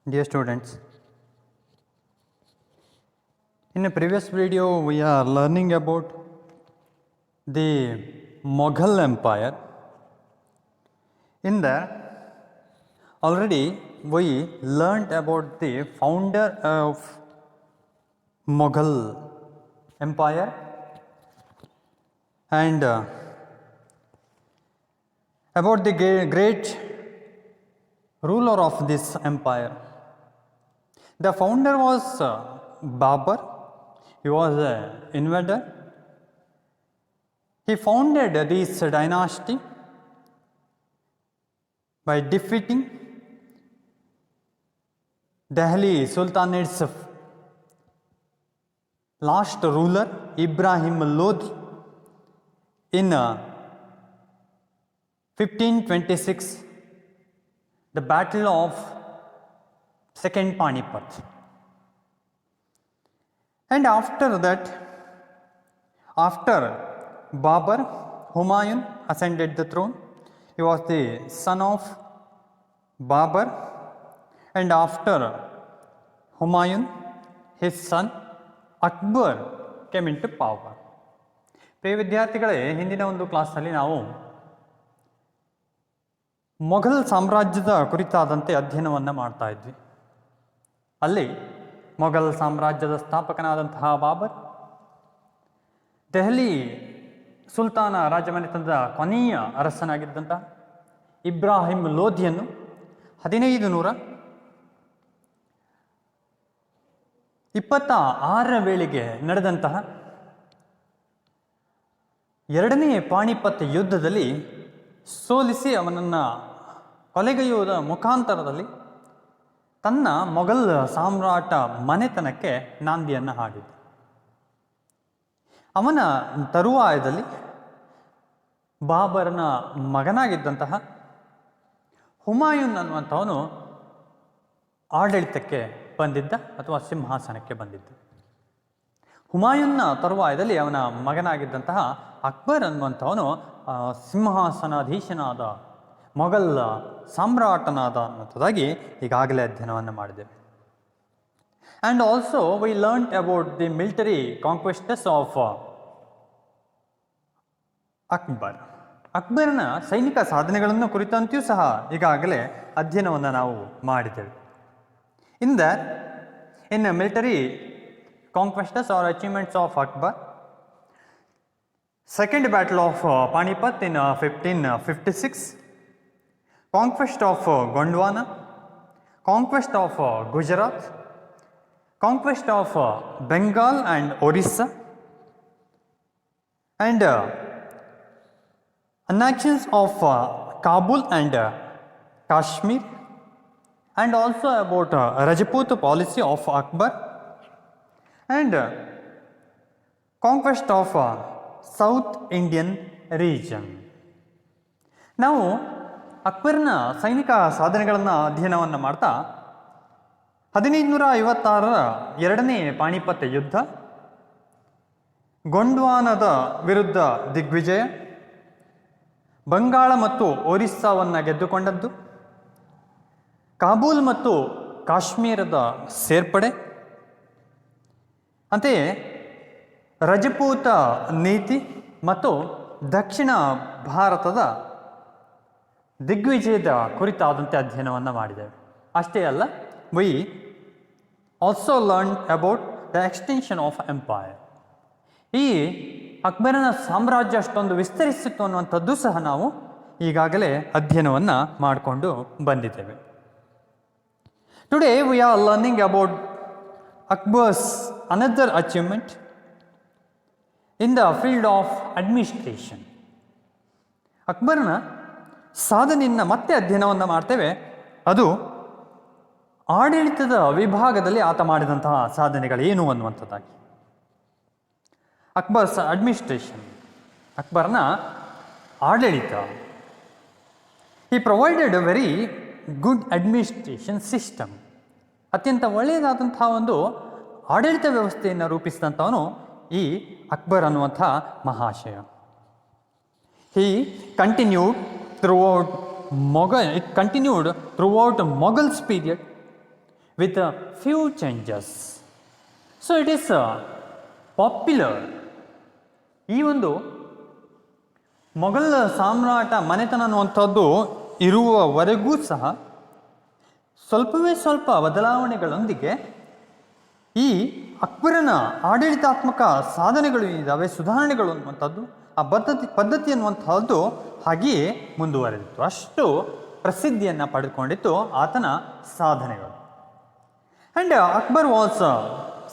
Dear students, in a previous video we are learning about the Mughal Empire. In there already we learnt about the founder of Mughal Empire and about the great ruler of this empire. The founder was Babur. He was an invader. He founded this dynasty by defeating Delhi Sultanate's last ruler Ibrahim Lodi in 1526, the Battle of Second Panipat. And after that, after Babur, Humayun ascended the throne. He was the son of Babur, and after Humayun, his son Akbar came into power. ಪ್ರಿಯ ವಿದ್ಯಾರ್ಥಿಗಳೇ, ಹಿಂದಿನ ಒಂದು ಕ್ಲಾಸ್ನಲ್ಲಿ ನಾವು ಮೊಘಲ್ ಸಾಮ್ರಾಜ್ಯದ ಕುರಿತಾದಂತೆ ಅಧ್ಯಯನವನ್ನು ಮಾಡ್ತಾ ಇದ್ವಿ. ಅಲ್ಲಿ ಮೊಘಲ್ ಸಾಮ್ರಾಜ್ಯದ ಸ್ಥಾಪಕನಾದಂತಹ ಬಾಬರ್, ದೆಹಲಿ ಸುಲ್ತಾನ ರಾಜಮನೆತನದ ಕೊನೆಯ ಅರಸನಾಗಿದ್ದಂತಹ ಇಬ್ರಾಹಿಂ ಲೋಧಿಯನ್ನು 1526 ವೇಳೆಗೆ ನಡೆದಂತಹ ಎರಡನೇ ಪಾಣಿಪತ್ ಯುದ್ಧದಲ್ಲಿ ಸೋಲಿಸಿ ಅವನನ್ನು ಕೊಲೆಗೈಯುವುದರ ಮುಖಾಂತರದಲ್ಲಿ ತನ್ನ ಮೊಘಲ್ ಸಾಮ್ರಾಟ ಮನೆತನಕ್ಕೆ ನಾಂದಿಯನ್ನು ಹಾಡಿದ. ಅವನ ತರುವಾಯದಲ್ಲಿ ಬಾಬರನ ಮಗನಾಗಿದ್ದಂತಹ ಹುಮಾಯೂನ್ ಅನ್ನುವಂಥವನು ಆಡಳಿತಕ್ಕೆ ಬಂದಿದ್ದ ಅಥವಾ ಸಿಂಹಾಸನಕ್ಕೆ ಬಂದಿದ್ದ. ಹುಮಾಯೂನ್ನ ತರುವಾಯದಲ್ಲಿ ಅವನ ಮಗನಾಗಿದ್ದಂತಹ ಅಕ್ಬರ್ ಅನ್ನುವಂಥವನು ಸಿಂಹಾಸನಾಧೀಶನಾದ, ಮೊಘಲ್ ಸಾಮ್ರಾಟನಾದ ಅನ್ನುವಂಥದ್ದಾಗಿ ಈಗಾಗಲೇ ಅಧ್ಯಯನವನ್ನು ಮಾಡಿದ್ದೇವೆ. And also we learnt about the military conquests of Akbar. ಅಕ್ಬರನ ಸೈನಿಕ ಸಾಧನೆಗಳನ್ನು ಕುರಿತಂತೆಯೂ ಸಹ ಈಗಾಗಲೇ ಅಧ್ಯಯನವನ್ನು ನಾವು ಮಾಡಿದ್ದೇವೆ. In military conquests or achievements of Akbar, Second Battle of Panipat in 1556, conquest of Gondwana, conquest of Gujarat, conquest of Bengal and Orissa, and annexations of Kabul and Kashmir, and also about Rajput policy of Akbar, and conquest of south Indian region. ನಾವು ಅಕ್ಬರ್ನ ಸೈನಿಕ ಸಾಧನೆಗಳನ್ನು ಅಧ್ಯಯನವನ್ನು ಮಾಡ್ತಾ 1556 ಎರಡನೇ ಪಾಣಿಪತ್ ಯುದ್ಧ, ಗೊಂಡ್ವಾನದ ವಿರುದ್ಧ ದಿಗ್ವಿಜಯ, ಬಂಗಾಳ ಮತ್ತು ಒರಿಸ್ಸಾವನ್ನು ಗೆದ್ದುಕೊಂಡದ್ದು, ಕಾಬೂಲ್ ಮತ್ತು ಕಾಶ್ಮೀರದ ಸೇರ್ಪಡೆ, ಅಂತೆಯೇ ರಜಪೂತ ನೀತಿ ಮತ್ತು ದಕ್ಷಿಣ ಭಾರತದ ದಿಗ್ವಿಜಯದ ಕುರಿತಾದಂತೆ ಅಧ್ಯಯನವನ್ನು ಮಾಡಿದ್ದೇವೆ. ಅಷ್ಟೇ ಅಲ್ಲ, we also learn about the extension of empire. ಈ ಅಕ್ಬರನ ಸಾಮ್ರಾಜ್ಯ ಅಷ್ಟೊಂದು ವಿಸ್ತರಿಸಿತ್ತು ಅನ್ನುವಂಥದ್ದು ಸಹ ನಾವು ಈಗಾಗಲೇ ಅಧ್ಯಯನವನ್ನು ಮಾಡಿಕೊಂಡು ಬಂದಿದ್ದೇವೆ. Today we are learning about Akbar's another achievement in the field of administration. ಅಕ್ಬರ್ನ ಸಾಧನೆಯನ್ನು ಮತ್ತೆ ಅಧ್ಯಯನವನ್ನು ಮಾಡ್ತೇವೆ. ಅದು ಆಡಳಿತದ ವಿಭಾಗದಲ್ಲಿ ಆತ ಮಾಡಿದಂತಹ ಸಾಧನೆಗಳೇನು ಅನ್ನುವಂಥದ್ದಾಗಿ. ಅಕ್ಬರ್ಸ್ ಅಡ್ಮಿನಿಸ್ಟ್ರೇಷನ್, ಅಕ್ಬರ್ನ ಆಡಳಿತ. ಈ provided A very good administration system. ಅತ್ಯಂತ ಒಳ್ಳೆಯದಾದಂತಹ ಒಂದು ಆಡಳಿತ ವ್ಯವಸ್ಥೆಯನ್ನು ರೂಪಿಸಿದಂಥವನು ಈ ಅಕ್ಬರ್ ಅನ್ನುವಂಥ ಮಹಾಶಯ. He continued throughout Mughals period with a few changes. So it is popular. ಈ ಒಂದು ಮೊಘಲ್ ಸಾಮ್ರಾಟ ಮನೆತನ ಅನ್ನುವಂಥದ್ದು ಇರುವವರೆಗೂ ಸಹ ಸ್ವಲ್ಪವೇ ಸ್ವಲ್ಪ ಬದಲಾವಣೆಗಳೊಂದಿಗೆ ಈ ಅಕ್ಬರನ ಆಡಳಿತಾತ್ಮಕ ಸಾಧನೆಗಳು ಏನಿದ್ದಾವೆ, ಸುಧಾರಣೆಗಳು ಅನ್ನುವಂಥದ್ದು, ಆ ಪದ್ಧತಿ ಅನ್ನುವಂಥದ್ದು ಹಾಗೆಯೇ ಮುಂದುವರೆದಿತ್ತು. ಅಷ್ಟು ಪ್ರಸಿದ್ಧಿಯನ್ನು ಪಡೆದುಕೊಂಡಿತ್ತು ಆತನ ಸಾಧನೆಗಳು. And Akbar was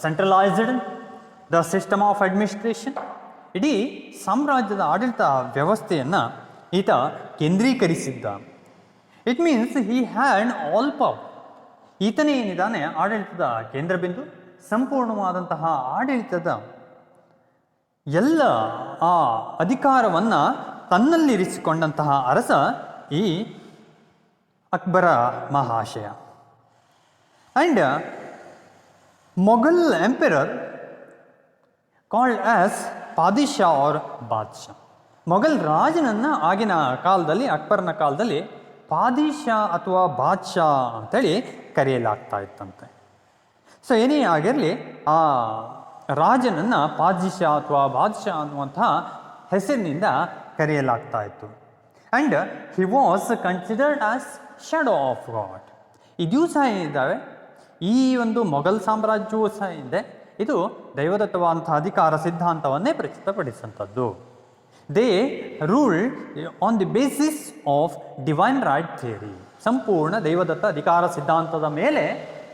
centralised the system of administration. ಇಡೀ ಸಾಮ್ರಾಜ್ಯದ ಆಡಳಿತ ವ್ಯವಸ್ಥೆಯನ್ನು ಈತ ಕೇಂದ್ರೀಕರಿಸಿದ್ದ. It means he had all power. ಈತನೇ ಏನಿದ್ದಾನೆ ಆಡಳಿತದ ಕೇಂದ್ರ ಬಿಂದು. ಸಂಪೂರ್ಣವಾದಂತಹ ಆಡಳಿತದ ಎಲ್ಲ ಆ ಅಧಿಕಾರವನ್ನು ತನ್ನಲ್ಲಿರಿಸಿಕೊಂಡಂತಹ ಅರಸ ಈ ಅಕ್ಬರ ಮಹಾಶಯ. And Mughal emperor called as padishah or badshah. Mughal ರಾಜನನ್ನು ಆಗಿನ ಕಾಲದಲ್ಲಿ, ಅಕ್ಬರ್ನ ಕಾಲದಲ್ಲಿ ಪಾದಿಷಾ ಅಥವಾ ಬಾದ್ಶಾ ಅಂತೇಳಿ ಕರೆಯಲಾಗ್ತಾ ಇತ್ತಂತೆ. ಸೊ ಏನೇ ಆಗಿರಲಿ, ಆ ರಾಜನನ್ನು ಪಾದಿಷಾ ಅಥವಾ ಬಾದ್ಶಾ ಅನ್ನುವಂತಹ ಹೆಸರಿನಿಂದ ಕರೆಯಲಾಗ್ತಾ ಇತ್ತು. And he was considered as shadow of god. ಈ ದಿವಸ ಏನಿದ್ದಾವೆ, ಈ ಒಂದು ಮೊಘಲ್ ಸಾಮ್ರಾಜ್ಯವೂ ಸಹ ಇದೆ, ಇದು ದೈವದತ್ತವಾದಂಥ ಅಧಿಕಾರ ಸಿದ್ಧಾಂತವನ್ನೇ ಪ್ರಸ್ತುತಪಡಿಸುವಂಥದ್ದು. They rule on the basis of divine right theory. ಸಂಪೂರ್ಣ ದೈವದತ್ತ ಅಧಿಕಾರ ಸಿದ್ಧಾಂತದ ಮೇಲೆ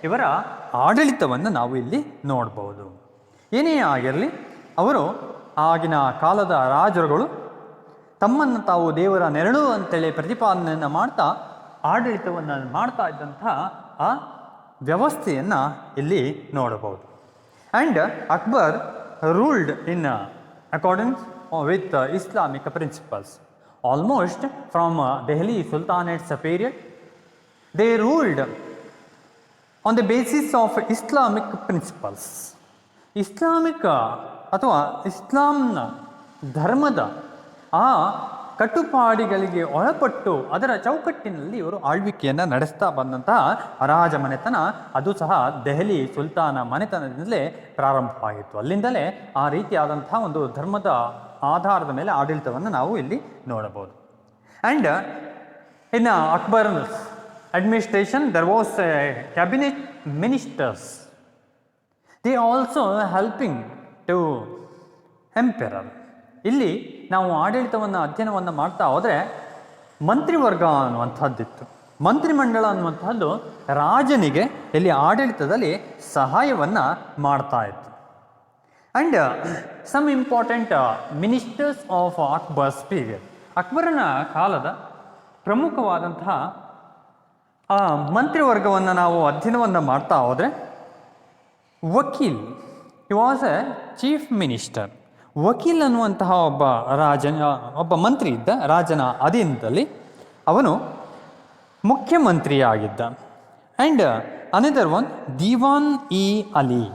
ಇವರ ಆಡಳಿತವನ್ನು ನಾವು ಇಲ್ಲಿ ನೋಡ್ಬೋದು. ಏನೇ ಆಗಿರಲಿ, ಅವರು ಆಗಿನ ಕಾಲದ ರಾಜರುಗಳು ತಮ್ಮನ್ನು ತಾವು ದೇವರ ನೆರಳು ಅಂತೇಳಿ ಪ್ರತಿಪಾದನೆಯನ್ನು ಮಾಡ್ತಾ ಆಡಳಿತವನ್ನು ಮಾಡ್ತಾ ಇದ್ದಂತಹ ಆ ವ್ಯವಸ್ಥೆಯನ್ನು ಇಲ್ಲಿ ನೋಡಬಹುದು. And Akbar ruled in accordance with Islamic principles. Almost from Delhi Sultanate's period, they ruled on the basis of Islamic principles. ಇಸ್ಲಾಮಿಕ ಅಥವಾ ಇಸ್ಲಾಂನ ಧರ್ಮದ ಆ ಕಟ್ಟುಪಾಡಿಗಳಿಗೆ ಒಳಪಟ್ಟು ಅದರ ಚೌಕಟ್ಟಿನಲ್ಲಿ ಇವರು ಆಳ್ವಿಕೆಯನ್ನು ನಡೆಸ್ತಾ ಬಂದಂತಹ ರಾಜ ಮನೆತನ, ಅದು ಸಹ ದೆಹಲಿ ಸುಲ್ತಾನ ಮನೆತನದಿಂದಲೇ ಪ್ರಾರಂಭವಾಗಿತ್ತು. ಅಲ್ಲಿಂದಲೇ ಆ ರೀತಿಯಾದಂಥ ಒಂದು ಧರ್ಮದ ಆಧಾರದ ಮೇಲೆ ಆಡಳಿತವನ್ನು ನಾವು ಇಲ್ಲಿ ನೋಡಬಹುದು. And in Akbar administration there was cabinet ministers. They also helping to emperor. ಇಲ್ಲಿ ನಾವು ಆಡಳಿತವನ್ನು ಅಧ್ಯಯನವನ್ನು ಮಾಡ್ತಾ ಹೋದರೆ ಮಂತ್ರಿವರ್ಗ ಅನ್ನುವಂಥದ್ದಿತ್ತು. ಮಂತ್ರಿಮಂಡಲ ಅನ್ನುವಂಥದ್ದು ರಾಜನಿಗೆ ಇಲ್ಲಿ ಆಡಳಿತದಲ್ಲಿ ಸಹಾಯವನ್ನು ಮಾಡ್ತಾ ಇತ್ತು. And some important ministers of Akbar's period. ಅಕ್ಬರನ ಕಾಲದ ಪ್ರಮುಖವಾದಂತಹ ಆ ಮಂತ್ರಿವರ್ಗವನ್ನು ನಾವು ಅಧ್ಯಯನವನ್ನು ಮಾಡ್ತಾ ಹೋದರೆ, Vakil, he was a chief minister. Vakil ಅನ್ನುವಂತಹ ಒಬ್ಬ ಮಂತ್ರಿ ಇದ್ದ ರಾಜನ ಅಧೀನದಲ್ಲಿ. ಅವನು ಮುಖ್ಯಮಂತ್ರಿಯಾಗಿದ್ದ. And another one Diwan i Ali.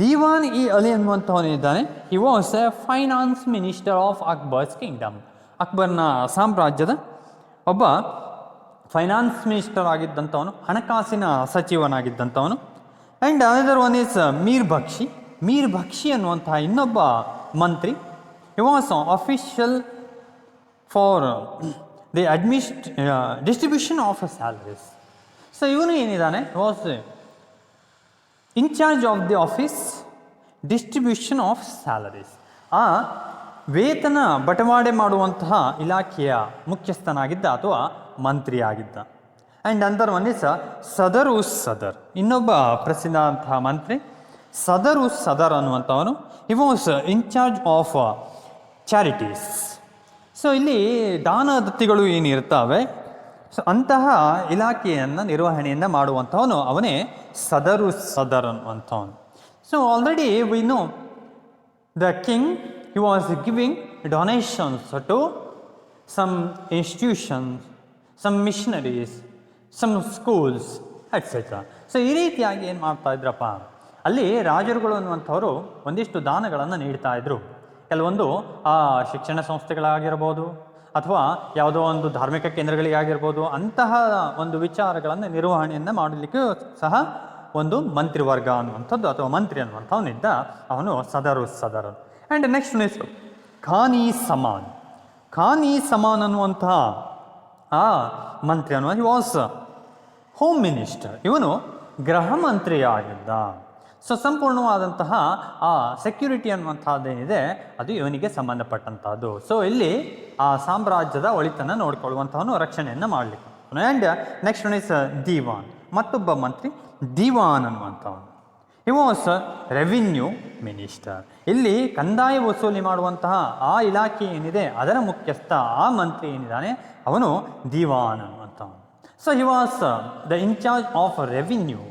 Diwan i Ali ಅನ್ನುವಂಥವನಿದ್ದಾನೆ. He was a finance minister of Akbar's kingdom. ಅಕ್ಬರ್ನ ಸಾಮ್ರಾಜ್ಯದ ಒಬ್ಬ ಫೈನಾನ್ಸ್ ಮಿನಿಸ್ಟರ್ ಆಗಿದ್ದಂಥವನು, ಹಣಕಾಸಿನ ಸಚಿವನಾಗಿದ್ದಂಥವನು. And another one is Mir Bakshi. Mir Bakshi ಅನ್ನುವಂತಹ ಇನ್ನೊಬ್ಬ ಮಂತ್ರಿ. He was official for the distribution of salaries. So ಇವನು ಏನಿದ್ದಾನೆ, was in charge of the office distribution of salaries. ಆ ವೇತನ ಬಟವಾಡೆ ಮಾಡುವಂತಹ ಇಲಾಖೆಯ ಮುಖ್ಯಸ್ಥನಾಗಿದ್ದ ಅಥವಾ ಮಂತ್ರಿಯಾಗಿದ್ದ. And another one is Sadr us Sadr. ಇನ್ನೊಬ್ಬ ಪ್ರಸಿದ್ಧಂತಹ ಮಂತ್ರಿ ಸದರ್ ಉಸ್ ಸದರ್ ಅನ್ನುವಂಥವನು. He was in charge of charities. So ಇಲ್ಲಿ ದಾನ ದತ್ತಿಗಳು ಏನಿರ್ತವೆ, ಸೊ ಅಂತಹ ಇಲಾಖೆಯನ್ನು ನಿರ್ವಹಣೆಯನ್ನು ಮಾಡುವಂಥವನು ಅವನೇ ಸದರ್ ಉಸ್ ಸದರ್ ಅನ್ನುವಂಥವನು. So already we know the king, he was giving donations to some institutions, some missionaries, some schools etcetera. So ಈ ರೀತಿಯಾಗಿ ಏನು ಮಾಡ್ತಾ ಇದ್ರಪ್ಪ, ಅಲ್ಲಿ ರಾಜರುಗಳು ಅನ್ನುವಂಥವರು ಒಂದಿಷ್ಟು ದಾನಗಳನ್ನು ನೀಡ್ತಾ ಇದ್ರು. ಕೆಲವೊಂದು ಶಿಕ್ಷಣ ಸಂಸ್ಥೆಗಳಾಗಿರ್ಬೋದು, ಅಥವಾ ಯಾವುದೋ ಒಂದು ಧಾರ್ಮಿಕ ಕೇಂದ್ರಗಳಿಗಾಗಿರ್ಬೋದು, ಅಂತಹ ಒಂದು ವಿಚಾರಗಳನ್ನು ನಿರ್ವಹಣೆಯನ್ನು ಮಾಡಲಿಕ್ಕೆ ಸಹ ಒಂದು ಮಂತ್ರಿವರ್ಗ ಅನ್ನುವಂಥದ್ದು ಅಥವಾ ಮಂತ್ರಿ ಅನ್ನುವಂಥವನಿದ್ದ. ಅವನು Sadr. And next is Khan i Saman. Khan i ಸಮಾನ್ ಅನ್ನುವಂತಹ ಆ ಮಂತ್ರಿ ಅನ್ನುವ ವಾಸ್ ಹೋಮ್ ಮಿನಿಸ್ಟರ್. ಇವನು ಗೃಹ ಮಂತ್ರಿಯಾಗಿದ್ದ. ಸೊ ಸಂಪೂರ್ಣವಾದಂತಹ ಆ ಸೆಕ್ಯೂರಿಟಿ ಅನ್ನುವಂಥದ್ದೇನಿದೆ ಅದು ಇವನಿಗೆ ಸಂಬಂಧಪಟ್ಟಂತಹದ್ದು. ಸೊ ಇಲ್ಲಿ ಆ ಸಾಮ್ರಾಜ್ಯದ ಒಳಿತನ್ನು ನೋಡಿಕೊಳ್ಳುವಂಥವನು, ರಕ್ಷಣೆಯನ್ನು ಮಾಡಲಿಕ್ಕೆ. And next one is Diwan. ಮತ್ತೊಬ್ಬ ಮಂತ್ರಿ ದಿವಾನ್ ಅನ್ನುವಂಥವನು. He was revenue minister. ಇಲ್ಲಿ ಕಂದಾಯ ವಸೂಲಿ ಮಾಡುವಂತಹ ಆ ಇಲಾಖೆ ಏನಿದೆ ಅದರ ಮುಖ್ಯಸ್ಥ ಆ ಮಂತ್ರಿ ಏನಿದ್ದಾನೆ ಅವನು ದಿವಾನ್ ಅನ್ನುವಂಥವನು. So he was the in charge of revenue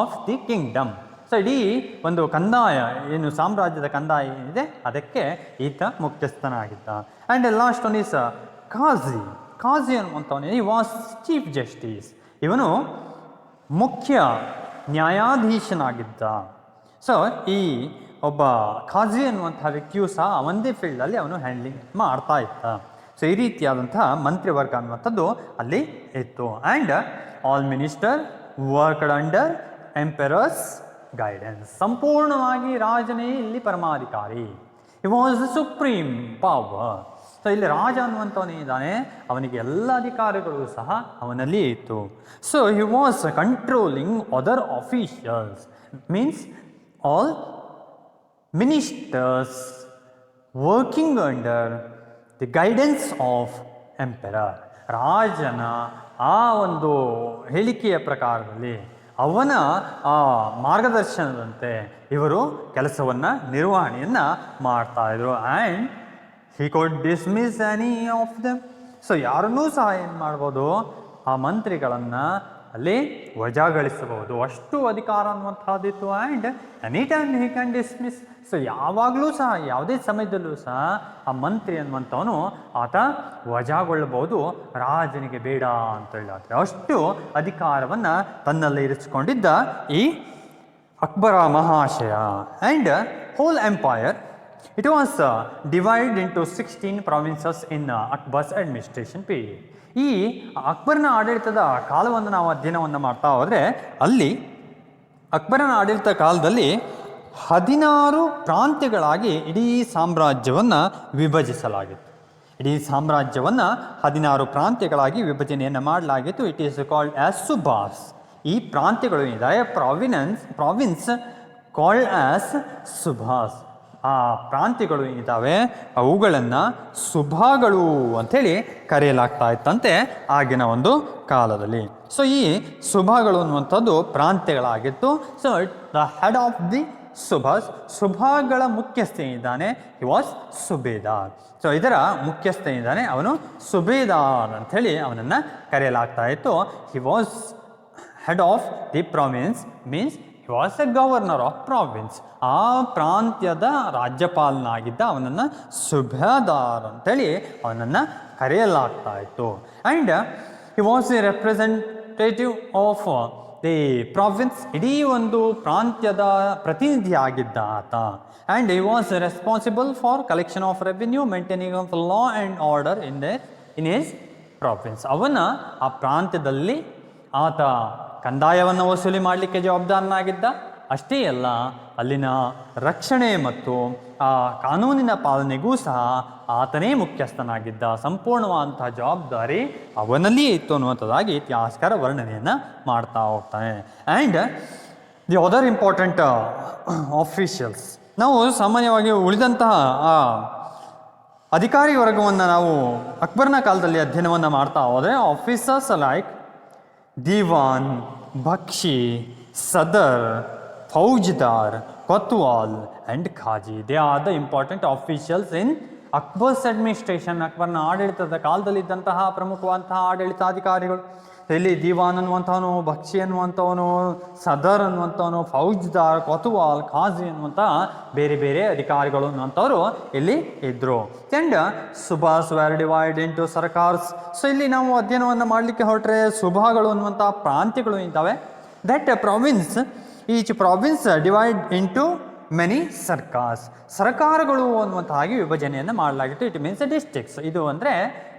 of the kingdom. So ಇಡೀ ಒಂದು ಕಂದಾಯ ಏನು ಸಾಮ್ರಾಜ್ಯದ ಕಂದಾಯ ಏನಿದೆ ಅದಕ್ಕೆ ಈತ ಮುಖ್ಯಸ್ಥನಾಗಿದ್ದ. And last one is Qazi. Qazi ಅನ್ನುವಂಥವನು ಈ ವಾಸ್ ಚೀಫ್ ಜಸ್ಟಿಸ್. ಇವನು ಮುಖ್ಯ ನ್ಯಾಯಾಧೀಶನಾಗಿದ್ದ. ಸೊ ಈ ಒಬ್ಬ ಖಾಜಿ ಅನ್ನುವಂಥ ವ್ಯಕ್ತಿಯು ಸಹ ಒಂದೇ ಫೀಲ್ಡಲ್ಲಿ ಅವನು ಹ್ಯಾಂಡ್ಲಿಂಗ್ ಮಾಡ್ತಾ ಇದ್ದ. ಸೊ ಈ ರೀತಿಯಾದಂತಹ ಮಂತ್ರಿವರ್ಗ ಅನ್ನುವಂಥದ್ದು ಅಲ್ಲಿ ಇತ್ತು. And all minister worked under emperor's guidance. ಸಂಪೂರ್ಣವಾಗಿ ರಾಜನೇ ಇಲ್ಲಿ ಪರಮಾಧಿಕಾರಿ. He was the supreme power. So ಇಲ್ಲಿ ರಾಜ ಅನ್ನುವಂಥವನಿದ್ದಾನೆ, ಅವನಿಗೆ ಎಲ್ಲ ಅಧಿಕಾರಿಗಳು ಸಹ ಅವನಲ್ಲಿ ಇತ್ತು. So he was controlling other officials, means all ministers working under the guidance of emperor. ರಾಜನ ಆ ಒಂದು ಹೇಳಿಕೆಯ ಪ್ರಕಾರದಲ್ಲಿ ಅವನ ಆ ಮಾರ್ಗದರ್ಶನದಂತೆ ಇವರು ಕೆಲಸವನ್ನು ನಿರ್ವಹಣೆಯನ್ನು ಮಾಡ್ತಾಯಿದ್ರು. And he could dismiss any of them. So ಯಾರನ್ನೂ ಸಹ ಏನು ಮಾಡ್ಬೋದು, ಆ ಮಂತ್ರಿಗಳನ್ನು ಅಲ್ಲಿ ವಜಾಗೊಳಿಸಬಹುದು, ಅಷ್ಟು ಅಧಿಕಾರ ಅನ್ನುವಂಥದ್ದಿತ್ತು. And any time he can dismiss. So ಯಾವಾಗಲೂ ಸಹ ಯಾವುದೇ ಸಮಯದಲ್ಲೂ ಸಹ ಆ ಮಂತ್ರಿ ಅನ್ನುವಂಥವನು ಆತ ವಜಾಗೊಳ್ಳಬಹುದು, ರಾಜನಿಗೆ ಬೇಡ ಅಂತ ಹೇಳಿದ್ರೆ ಅಷ್ಟು ಅಧಿಕಾರವನ್ನು ತನ್ನಲ್ಲಿ ಇರಿಸಿಕೊಂಡಿದ್ದ ಈ ಅಕ್ಬರ ಮಹಾಶಯ. And whole empire it was divide into 16 provinces in Akbar's administration period. ಈ ಅಕ್ಬರ್ನ ಆಡಳಿತದ ಕಾಲವನ್ನು ನಾವು ಅಧ್ಯಯನವನ್ನು ಮಾಡ್ತಾ ಹೋದರೆ ಅಲ್ಲಿ ಅಕ್ಬರನ ಆಡಳಿತ ಕಾಲದಲ್ಲಿ 16 ಪ್ರಾಂತ್ಯಗಳಾಗಿ ಇಡೀ ಸಾಮ್ರಾಜ್ಯವನ್ನು ವಿಭಜಿಸಲಾಗಿತ್ತು. ಇಡೀ ಸಾಮ್ರಾಜ್ಯವನ್ನು 16 ಪ್ರಾಂತ್ಯಗಳಾಗಿ ವಿಭಜನೆಯನ್ನು ಮಾಡಲಾಗಿತ್ತು. It is called as Subhas. ಈ ಪ್ರಾಂತ್ಯಗಳು ಏನಿದೆ ಪ್ರಾವಿನ್ಸ್ ಕಾಲ್ಡ್ ಆ್ಯಸ್ ಸುಭಾಸ್. ಆ ಪ್ರಾಂತ್ಯಗಳು ಏನಿದ್ದಾವೆ ಅವುಗಳನ್ನು ಸುಭಾಗಳು ಅಂಥೇಳಿ ಕರೆಯಲಾಗ್ತಾ ಇತ್ತಂತೆ ಆಗಿನ ಒಂದು ಕಾಲದಲ್ಲಿ. ಸೊ ಈ ಸುಭಾಗಳು ಅನ್ನುವಂಥದ್ದು ಪ್ರಾಂತ್ಯಗಳಾಗಿತ್ತು. So the head of the ಸುಭಾಸ್, ಸುಭಾಗಳ ಮುಖ್ಯಸ್ಥ ಏನಿದ್ದಾನೆ ಹಿ ವಾಸ್ ಸುಬೇದಾರ್. ಸೊ ಇದರ ಮುಖ್ಯಸ್ಥ ಏನಿದ್ದಾನೆ ಅವನು ಸುಬೇದಾರ್ ಅಂಥೇಳಿ ಅವನನ್ನು ಕರೆಯಲಾಗ್ತಾ ಇತ್ತು. He was head of the province, means he was A governor of province. ಆ ಪ್ರಾಂತ್ಯದ ರಾಜ್ಯಪಾಲನಾಗಿದ್ದ ಅವನನ್ನು ಸುಬೇದಾರ್ ಅಂತೇಳಿ ಅವನನ್ನು ಕರೆಯಲಾಗ್ತಾ ಇತ್ತು. And he was A representative of the province. ಇಡೀ ಒಂದು ಪ್ರಾಂತ್ಯದ ಪ್ರತಿನಿಧಿ ಆಗಿದ್ದ ಆತ. And he was responsible for collection of revenue, maintaining of law and order in his province. ಅವನ ಆ ಪ್ರಾಂತ್ಯದಲ್ಲಿ ಆತ ಕಂದಾಯವನ್ನು ವಸೂಲಿ ಮಾಡಲಿಕ್ಕೆ ಜವಾಬ್ದಾರನಾಗಿದ್ದ. ಅಷ್ಟೇ ಅಲ್ಲ, ಅಲ್ಲಿನ ರಕ್ಷಣೆ ಮತ್ತು ಆ ಕಾನೂನಿನ ಪಾಲನೆಗೂ ಸಹ ಆತನೇ ಮುಖ್ಯಸ್ಥನಾಗಿದ್ದ. ಸಂಪೂರ್ಣವಾದಂತಹ ಜವಾಬ್ದಾರಿ ಅವನಲ್ಲಿಯೇ ಇತ್ತು ಅನ್ನುವಂಥದ್ದಾಗಿ ಇತಿಹಾಸಕಾರ ವರ್ಣನೆಯನ್ನು ಮಾಡ್ತಾ ಹೋಗ್ತಾನೆ. And the other important officials, ನಾವು ಸಾಮಾನ್ಯವಾಗಿ ಉಳಿದಂತಹ ಆ ಅಧಿಕಾರಿ ವರ್ಗವನ್ನು ನಾವು ಅಕ್ಬರ್ನ ಕಾಲದಲ್ಲಿ ಅಧ್ಯಯನವನ್ನು ಮಾಡ್ತಾ ಹೋದರೆ officers like diwan, bakshi, sadar, faujdar, kotwal and qazi. They are the important officials in Akbar's administration. ಅಕ್ಬರ್ನ ಆಡಳಿತದ ಕಾಲದಲ್ಲಿದ್ದಂತಹ ಪ್ರಮುಖವಾದಂತಹ ಆಡಳಿತಾಧಿಕಾರಿಗಳು. ಇಲ್ಲಿ ದಿವಾನ್ ಅನ್ನುವಂಥವನು, ಬಕ್ಷಿ ಅನ್ನುವಂಥವನು, ಸದರ್ ಅನ್ನುವಂಥವನು, ಫೌಜ್ದಾರ್, ಕೊತ್ವಾಲ್, ಖಾಜಿ ಅನ್ನುವಂತಹ ಬೇರೆ ಬೇರೆ ಅಧಿಕಾರಿಗಳು ಅನ್ನುವಂಥವ್ರು ಇಲ್ಲಿ ಇದ್ದರು. ಆ್ಯಂಡ್ ಸುಭಾಸ್ were divide into sarkars. So ಇಲ್ಲಿ ನಾವು ಅಧ್ಯಯನವನ್ನು ಮಾಡಲಿಕ್ಕೆ ಹೊರಟ್ರೆ ಸುಭಾಗಳು ಅನ್ನುವಂಥ ಪ್ರಾಂತ್ಯಗಳು ಇದ್ದಾವೆ. That province, each province divide into many sarkars, ಸರ್ಕಾರಗಳು ಅನ್ನುವಂಥ ಹಾಗೆ ವಿಭಜನೆಯನ್ನು ಮಾಡಲಾಗಿತ್ತು. ಇಟ್ ಮೀನ್ಸ್ ಡಿಸ್ಟ್ರಿಕ್ಟ್ಸ್, ಇದು ಅಂದರೆ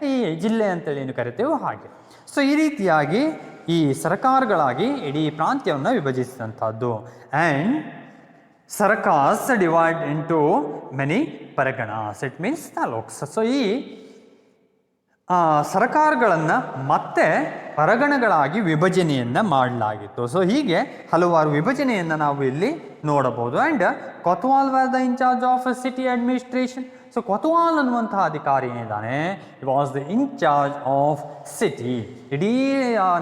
ಈ ಜಿಲ್ಲೆ ಅಂತೇಳಿ ಏನು ಕರಿತೇವೆ ಹಾಗೆ. ಸೊ ಈ ರೀತಿಯಾಗಿ ಈ ಸರ್ಕಾರಗಳಾಗಿ ಇಡೀ ಪ್ರಾಂತ್ಯವನ್ನು ವಿಭಜಿಸಿದಂಥದ್ದು. And sarkars divide into many parganas, it means taluks. So ಈ ಸರ್ಕಾರಗಳನ್ನು ಮತ್ತೆ ಪರಗಣಗಳಾಗಿ ವಿಭಜನೆಯನ್ನು ಮಾಡಲಾಗಿತ್ತು. ಸೊ ಹೀಗೆ ಹಲವಾರು ವಿಭಜನೆಯನ್ನು ನಾವು ಇಲ್ಲಿ ನೋಡಬಹುದು. And kotwal was the in charge of city administration. So kotwal ಅನ್ನುವಂತಹ ಅಧಿಕಾರಿ ಏನಿದ್ದಾನೆ, it was the in charge of city, ಇಡೀ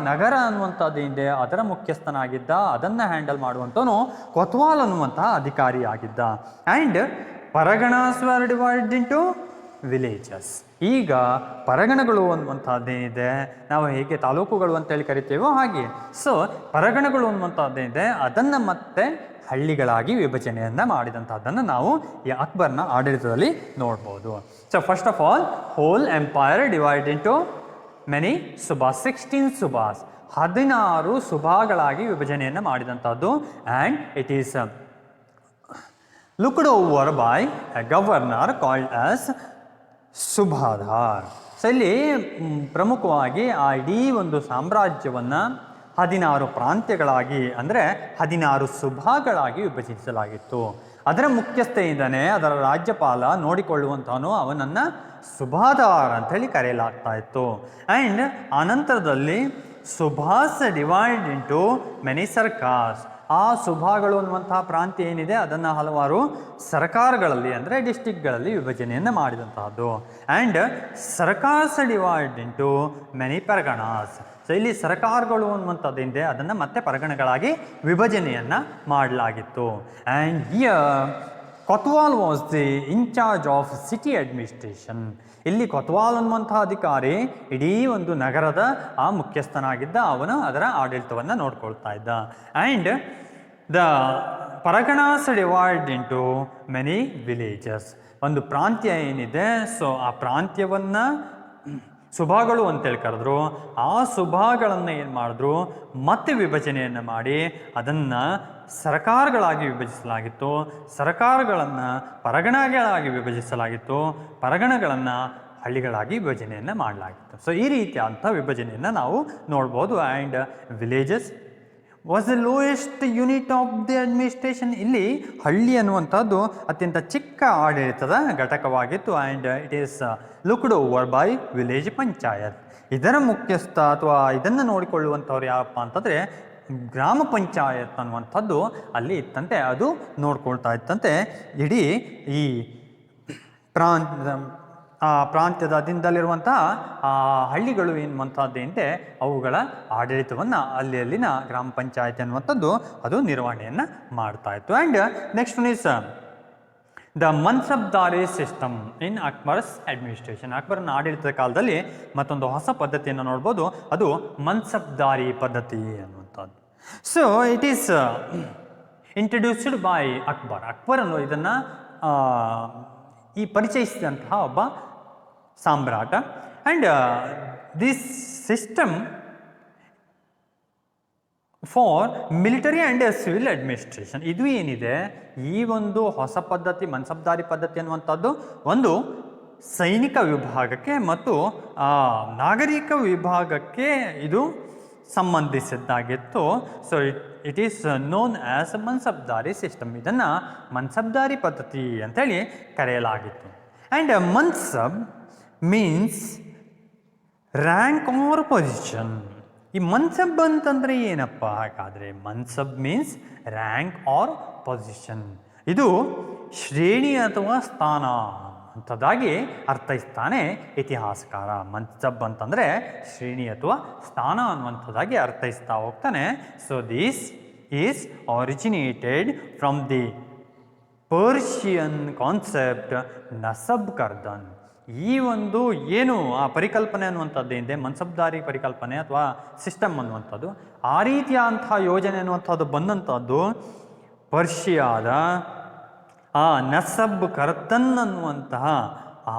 ನಗರ ಅನ್ನುವಂಥದ್ದು ಏನಿದೆ ಅದರ ಮುಖ್ಯಸ್ಥನಾಗಿದ್ದ, ಅದನ್ನು ಹ್ಯಾಂಡಲ್ ಮಾಡುವಂಥವನು ಕೊತ್ವಾಲ್ ಅನ್ನುವಂತಹ ಅಧಿಕಾರಿ ಆಗಿದ್ದ. And parganas were divided into villages. ಈಗ ಪರಗಣಗಳು ಅನ್ನುವಂಥದ್ದೇನಿದೆ, ನಾವು ಹೇಗೆ ತಾಲೂಕುಗಳು ಅಂತೇಳಿ ಕರಿತೇವೋ ಹಾಗೆ. ಸೊ ಪರಗಣಗಳು ಅನ್ನುವಂಥದ್ದೇನಿದೆ ಅದನ್ನು ಮತ್ತೆ ಹಳ್ಳಿಗಳಾಗಿ ವಿಭಜನೆಯನ್ನು ಮಾಡಿದಂಥದ್ದನ್ನು ನಾವು ಈ ಅಕ್ಬರ್ನ ಆಡಳಿತದಲ್ಲಿ ನೋಡ್ಬೋದು. So first of all, whole empire divide into many subahs, 16 subahs, 16 ಸುಭಾಗಳಾಗಿ ವಿಭಜನೆಯನ್ನು ಮಾಡಿದಂಥದ್ದು. And it is looked over by a governor called as subedar. So ಇಲ್ಲಿ ಪ್ರಮುಖವಾಗಿ ಆ ಇಡೀ ಒಂದು ಸಾಮ್ರಾಜ್ಯವನ್ನು 16 ಪ್ರಾಂತ್ಯಗಳಾಗಿ ಅಂದರೆ 16 ಸುಭಾಗಳಾಗಿ ವಿಭಜಿಸಲಾಗಿತ್ತು. ಅದರ ಮುಖ್ಯಸ್ಥ ಇದ್ದಾನೆ, ಅದರ ರಾಜ್ಯಪಾಲ ನೋಡಿಕೊಳ್ಳುವಂಥವನು, ಅವನನ್ನು ಸುಬಾದಾರ್ ಅಂಥೇಳಿ ಕರೆಯಲಾಗ್ತಾ ಇತ್ತು. ಆ್ಯಂಡ್ ಆನಂತರದಲ್ಲಿ ಸುಭಾಸ್ ಡಿವೈಡ್ ಇಂಟು ಮೆನಿ ಸರ್ಕಾಸ್, ಆ ಸುಭಾಗಳು ಅನ್ನುವಂತಹ ಪ್ರಾಂತ್ಯ ಏನಿದೆ ಅದನ್ನು ಹಲವಾರು ಸರ್ಕಾರಗಳಲ್ಲಿ ಅಂದರೆ ಡಿಸ್ಟಿಕ್ಗಳಲ್ಲಿ ವಿಭಜನೆಯನ್ನು ಮಾಡಿದಂತಹದ್ದು. And sarkars divide into many parganas. So ಇಲ್ಲಿ ಸರ್ಕಾರಗಳು ಅನ್ನುವಂಥದ್ದೇನಿದೆ ಅದನ್ನು ಮತ್ತೆ ಪರಗಣಗಳಾಗಿ ವಿಭಜನೆಯನ್ನು ಮಾಡಲಾಗಿತ್ತು. And here kotwal was the in charge of city administration. ಇಲ್ಲಿ ಕೊತ್ವಾಲ್ ಅನ್ನುವಂಥ ಅಧಿಕಾರಿ ಇಡೀ ಒಂದು ನಗರದ ಆ ಮುಖ್ಯಸ್ಥನಾಗಿದ್ದ, ಅವನು ಅದರ ಆಡಳಿತವನ್ನು ನೋಡ್ಕೊಳ್ತಾ ಇದ್ದ. And the parganas divide into many villages. ಒಂದು ಪ್ರಾಂತ್ಯ ಏನಿದೆ, ಸೊ ಆ ಪ್ರಾಂತ್ಯವನ್ನು ಸುಭಾಗಳು ಅಂತೇಳಿ ಕರೆದ್ರು. ಆ ಸುಭಾಗಳನ್ನು ಏನು ಮಾಡಿದ್ರು, ಮತ್ತೆ ವಿಭಜನೆಯನ್ನು ಮಾಡಿ ಅದನ್ನು ಸರ್ಕಾರಗಳಾಗಿ ವಿಭಜಿಸಲಾಗಿತ್ತು, ಸರ್ಕಾರಗಳನ್ನು ಪರಗಣಗಳಾಗಿ ವಿಭಜಿಸಲಾಗಿತ್ತು, ಪರಗಣಗಳನ್ನು ಹಳ್ಳಿಗಳಾಗಿ ವಿಭಜನೆಯನ್ನು ಮಾಡಲಾಗಿತ್ತು. ಸೊ ಈ ರೀತಿಯಾದಂಥ ವಿಭಜನೆಯನ್ನು ನಾವು ನೋಡ್ಬೋದು. And villages was the lowest unit of the administration. ಇಲ್ಲಿ ಹಳ್ಳಿ ಅನ್ನುವಂಥದ್ದು ಅತ್ಯಂತ ಚಿಕ್ಕ ಆಡಳಿತದ ಘಟಕವಾಗಿತ್ತು. And it is looked over by village panchayat. ಇದರ ಮುಖ್ಯಸ್ಥ ಅಥವಾ ಇದನ್ನು ನೋಡಿಕೊಳ್ಳುವಂಥವ್ರು ಯಾರಪ್ಪ ಅಂತಂದರೆ ಗ್ರಾಮ ಪಂಚಾಯತ್ ಅನ್ನುವಂಥದ್ದು ಅಲ್ಲಿ ಇತ್ತಂತೆ, ಅದು ನೋಡ್ಕೊಳ್ತಾ ಇತ್ತಂತೆ ಇಡೀ ಈ ಪ್ರಾಂತ್ಯದಲ್ಲಿರುವಂತಹ ಹಳ್ಳಿಗಳು ಎನ್ನುವಂಥದ್ದೇನಿದೆ ಅವುಗಳ ಆಡಳಿತವನ್ನು ಅಲ್ಲಿನ ಗ್ರಾಮ ಪಂಚಾಯತ್ ಅನ್ನುವಂಥದ್ದು ಅದು ನಿರ್ವಹಣೆಯನ್ನು ಮಾಡ್ತಾ ಇತ್ತು. And next one is the mansabdari system in Akbar's administration. ಅಕ್ಬರ್ನ ಆಡಳಿತದ ಕಾಲದಲ್ಲಿ ಮತ್ತೊಂದು ಹೊಸ ಪದ್ಧತಿಯನ್ನು ನೋಡ್ಬೋದು, ಅದು ಮನ್ಸಬ್ದಾರಿ ಪದ್ಧತಿ ಅನ್ನುವಂಥದ್ದು. So it is introduced by Akbar. ಅಕ್ಬರನ್ನು ಇದನ್ನು ಈ ಪರಿಚಯಿಸಿದಂತಹ ಒಬ್ಬ ಸಾಮ್ರಾಟ. And this system for military and civil administration. ಇದು ಏನಿದೆ, ಈ ಒಂದು ಹೊಸ ಪದ್ಧತಿ ಮನ್ಸಬ್ದಾರಿ ಪದ್ಧತಿ ಅನ್ನುವಂಥದ್ದು ಒಂದು ಸೈನಿಕ ವಿಭಾಗಕ್ಕೆ ಮತ್ತು ನಾಗರಿಕ ವಿಭಾಗಕ್ಕೆ ಇದು ಸಂಬಂಧಿಸಿದ್ದಾಗಿತ್ತು. So it is known as mansabdari system. ಇದನ್ನು ಮನ್ಸಬ್ದಾರಿ ಪದ್ಧತಿ ಅಂತೇಳಿ ಕರೆಯಲಾಗಿತ್ತು. And mansab means rank or position. ಈ ಮನ್ಸಬ್ ಅಂತಂದರೆ ಏನಪ್ಪ ಹಾಗಾದರೆ? Mansab means rank or position. ಇದು ಶ್ರೇಣಿ ಅಥವಾ ಸ್ಥಾನ ಅಂಥದ್ದಾಗಿ ಅರ್ಥೈಸ್ತಾನೆ ಇತಿಹಾಸಕಾರ. ಮನ್ಸಬ್ ಅಂತಂದರೆ ಶ್ರೇಣಿ ಅಥವಾ ಸ್ಥಾನ ಅನ್ನುವಂಥದ್ದಾಗಿ ಅರ್ಥೈಸ್ತಾ ಹೋಗ್ತಾನೆ. So this is originated from the Persian concept nasab kardan. ಈ ಒಂದು ಏನು ಆ ಪರಿಕಲ್ಪನೆ ಅನ್ನುವಂಥದ್ದೇನಿದೆ, ಮನ್ಸಬ್ದಾರಿ ಪರಿಕಲ್ಪನೆ ಅಥವಾ ಸಿಸ್ಟಮ್ ಅನ್ನುವಂಥದ್ದು, ಆ ರೀತಿಯಾದಂಥ ಯೋಜನೆ ಅನ್ನುವಂಥದ್ದು ಬಂದಂಥದ್ದು ಪರ್ಷಿಯಾದ ಆ ನಸಬ್ ಕರ್ತನ್ ಅನ್ನುವಂತಹ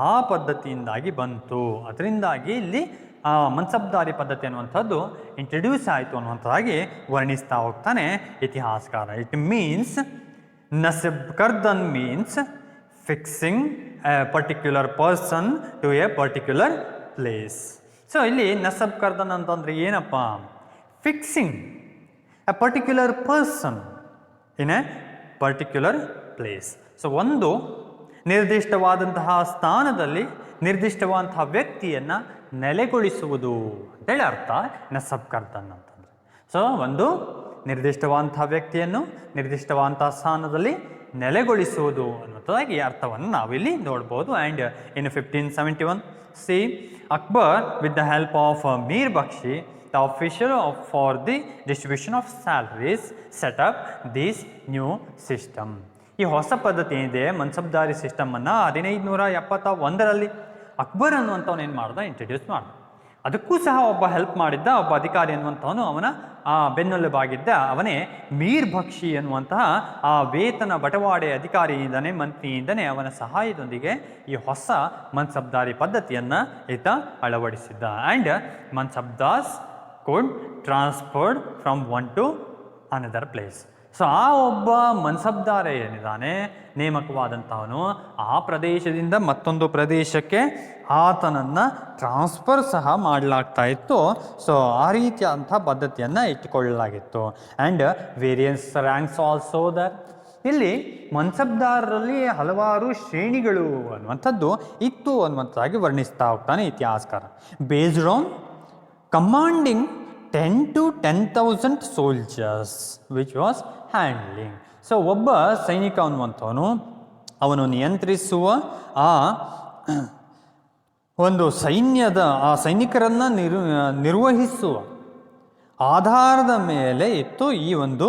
ಆ ಪದ್ಧತಿಯಿಂದಾಗಿ ಬಂತು. ಅದರಿಂದಾಗಿ ಇಲ್ಲಿ ಮನ್ಸಬ್ದಾರಿ ಪದ್ಧತಿ ಅನ್ನುವಂಥದ್ದು ಇಂಟ್ರಡ್ಯೂಸ್ ಆಯಿತು ಅನ್ನುವಂಥದ್ದಾಗಿ ವರ್ಣಿಸ್ತಾ ಹೋಗ್ತಾನೆ ಇತಿಹಾಸಕಾರ. It means Nasabkardan means fixing a particular person to a particular place. So ಇಲ್ಲಿ ನಸಬ್ ಕರ್ದನ್ ಅಂತಂದ್ರೆ ಏನಪ್ಪ? Fixing A particular person in a particular place. So ಒಂದು ನಿರ್ದಿಷ್ಟವಾದಂತಹ ಸ್ಥಾನದಲ್ಲಿ ನಿರ್ದಿಷ್ಟವಾದಂತಹ ವ್ಯಕ್ತಿಯನ್ನು ನೆಲೆಗೊಳಿಸುವುದು ಅಂತೇಳಿ ಅರ್ಥ ನಸಬ್ ಕರ್ದನ್ ಅಂತಂದರೆ. ಸೊ ಒಂದು ನಿರ್ದಿಷ್ಟವಾದಂತಹ ವ್ಯಕ್ತಿಯನ್ನು ನಿರ್ದಿಷ್ಟವಾದಂತಹ ಸ್ಥಾನದಲ್ಲಿ ನೆಲೆಗೊಳಿಸುವುದು ಅನ್ನೋದಾಗಿ ಅರ್ಥವನ್ನು ನಾವಿಲ್ಲಿ ನೋಡ್ಬೋದು. And in 1571 C Akbar with the help of Mir Bakshi the official for the distribution of salaries set up this new system. ಈ ಹೊಸ ಪದ್ಧತಿ ಏನಿದೆ ಮನ್ಸಬ್ದಾರಿ ಸಿಸ್ಟಮನ್ನು 1571ರಲ್ಲಿ ಅಕ್ಬರ್ ಅನ್ನುವಂಥವನು ಏನು ಮಾಡ್ದ, ಇಂಟ್ರಡ್ಯೂಸ್ ಮಾಡ್ದ. ಅದಕ್ಕೂ ಸಹ ಒಬ್ಬ ಹೆಲ್ಪ್ ಮಾಡಿದ್ದ ಒಬ್ಬ ಅಧಿಕಾರಿ ಅನ್ನುವಂಥವನು, ಅವನ ಬೆನ್ನೆಲುಬಾಗಿದ್ದ ಅವನೇ ಮೀರ್ ಬಕ್ಷಿ ಅನ್ನುವಂತಹ ಆ ವೇತನ ಬಟವಾಡೆ ಅಧಿಕಾರಿಯಿಂದನೇ ಮಂತ್ರಿಯಿಂದನೇ ಅವನ ಸಹಾಯದೊಂದಿಗೆ ಈ ಹೊಸ ಮನ್ಸಬ್ದಾರಿ ಪದ್ಧತಿಯನ್ನು ಈತ ಅಳವಡಿಸಿದ್ದ. And mansabdars could transferred from one to another place. So ಆ ಒಬ್ಬ ಮನ್ಸಬ್ದಾರ ಏನಿದ್ದಾನೆ ನೇಮಕವಾದಂಥವನು ಆ ಪ್ರದೇಶದಿಂದ ಮತ್ತೊಂದು ಪ್ರದೇಶಕ್ಕೆ ಆತನನ್ನು ಟ್ರಾನ್ಸ್ಫರ್ ಸಹ ಮಾಡಲಾಗ್ತಾ ಇತ್ತು. ಸೊ ಆ ರೀತಿಯಾದಂಥ ಪದ್ಧತಿಯನ್ನು ಇಟ್ಟುಕೊಳ್ಳಲಾಗಿತ್ತು. And various ranks also there. ಇಲ್ಲಿ ಮನ್ಸಬ್ದಾರರಲ್ಲಿ ಹಲವಾರು ಶ್ರೇಣಿಗಳು ಅನ್ನುವಂಥದ್ದು ಇತ್ತು ಅನ್ನುವಂಥದ್ದಾಗಿ ವರ್ಣಿಸ್ತಾ ಹೋಗ್ತಾನೆ ಇತಿಹಾಸಕಾರ. Based on commanding 10 to 10,000 soldiers which was handling. So ಒಬ್ಬ ಸೈನಿಕ ಅನ್ನುವಂಥವನು ಅವನು ನಿಯಂತ್ರಿಸುವ ಆ ಒಂದು ಆ ಸೈನಿಕರನ್ನು ನಿರ್ವಹಿಸುವ ಆಧಾರದ ಮೇಲೆ ಇತ್ತು ಈ ಒಂದು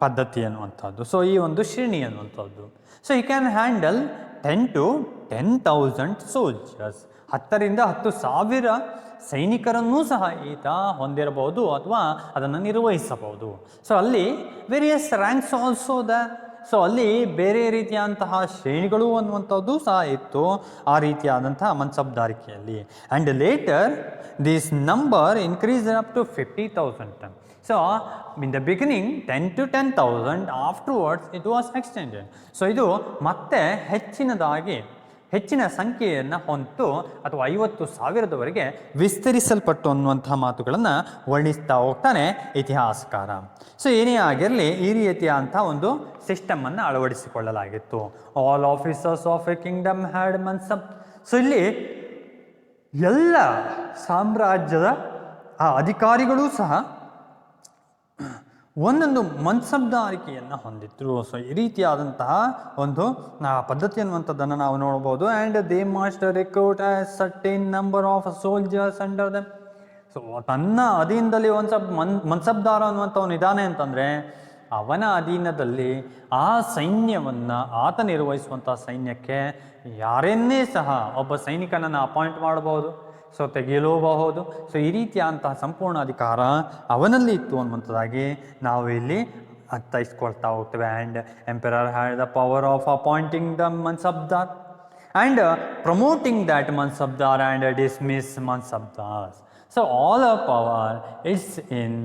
ಪದ್ಧತಿ ಅನ್ನುವಂಥದ್ದು. ಸೊ ಈ ಒಂದು ಶ್ರೇಣಿ ಅನ್ನುವಂಥದ್ದು. So you can handle 10 to 10,000 soldiers. 10ರಿಂದ 10,000 ಸೈನಿಕರನ್ನೂ ಸಹ ಈತ ಹೊಂದಿರಬಹುದು ಅಥವಾ ಅದನ್ನು ನಿರ್ವಹಿಸಬಹುದು. ಸೊ ಅಲ್ಲಿ various ranks also there. So ಅಲ್ಲಿ ಬೇರೆ ರೀತಿಯಾದಂತಹ ಶ್ರೇಣಿಗಳು ಅನ್ನುವಂಥದ್ದು ಸಹ ಇತ್ತು ಆ ರೀತಿಯಾದಂತಹ ಮನ್ಸಬ್ದಾರಿಕೆಯಲ್ಲಿ. And later this number increase up to 50,000. So in the beginning 10 to 10,000, afterwards it was extended. So ಇದು ಮತ್ತೆ ಹೆಚ್ಚಿನ ಸಂಖ್ಯೆಯನ್ನು ಹೊಂತು ಅಥವಾ 50,000ದವರೆಗೆ ವಿಸ್ತರಿಸಲ್ಪಟ್ಟು ಅನ್ನುವಂತಹ ಮಾತುಗಳನ್ನು ವರ್ಣಿಸ್ತಾ ಹೋಗ್ತಾನೆ ಇತಿಹಾಸಕಾರ. ಸೊ ಏನೇ ಆಗಿರಲಿ ಈ ರೀತಿಯಾದಂಥ ಒಂದು ಸಿಸ್ಟಮನ್ನು ಅಳವಡಿಸಿಕೊಳ್ಳಲಾಗಿತ್ತು. All officers of a kingdom had mansab. So ಇಲ್ಲಿ ಎಲ್ಲ ಸಾಮ್ರಾಜ್ಯದ ಆ ಅಧಿಕಾರಿಗಳೂ ಸಹ ಒಂದೊಂದು ಮನ್ಸಬ್ದಾರಿಕೆಯನ್ನು ಹೊಂದಿದ್ರು. ಸೊ ಈ ರೀತಿಯಾದಂತಹ ಒಂದು ಪದ್ಧತಿ ಅನ್ನುವಂಥದ್ದನ್ನು ನಾವು ನೋಡ್ಬೋದು. And they must recruit A certain number of soldiers under them. So ತನ್ನ ಅಧೀನದಲ್ಲಿ ಒಂದು ಮನ್ಸಬ್ದಾರ ಅನ್ನುವಂಥವನು ಇದ್ದಾನೆ ಅಂತಂದರೆ ಅವನ ಅಧೀನದಲ್ಲಿ ಆ ಸೈನ್ಯವನ್ನು ಆತ ನಿರ್ವಹಿಸುವಂಥ ಸೈನ್ಯಕ್ಕೆ ಯಾರನ್ನೇ ಸಹ ಒಬ್ಬ ಸೈನಿಕನನ್ನು ಅಪಾಯಿಂಟ್ ಮಾಡಬಹುದು, ಸೊ ತೆಗೆಯಲೂಬಹುದು. ಸೊ ಈ ರೀತಿಯಾದಂತಹ ಸಂಪೂರ್ಣ ಅಧಿಕಾರ ಅವನಲ್ಲಿ ಇತ್ತು ಅನ್ನುವಂಥದ್ದಾಗಿ ನಾವು ಇಲ್ಲಿ ಅರ್ಥೈಸ್ಕೊಳ್ತಾ ಹೋಗ್ತೇವೆ. And emperor had the power of appointing the mansabdar and promoting that mansabdar and dismiss mansabdars. So all of power it's in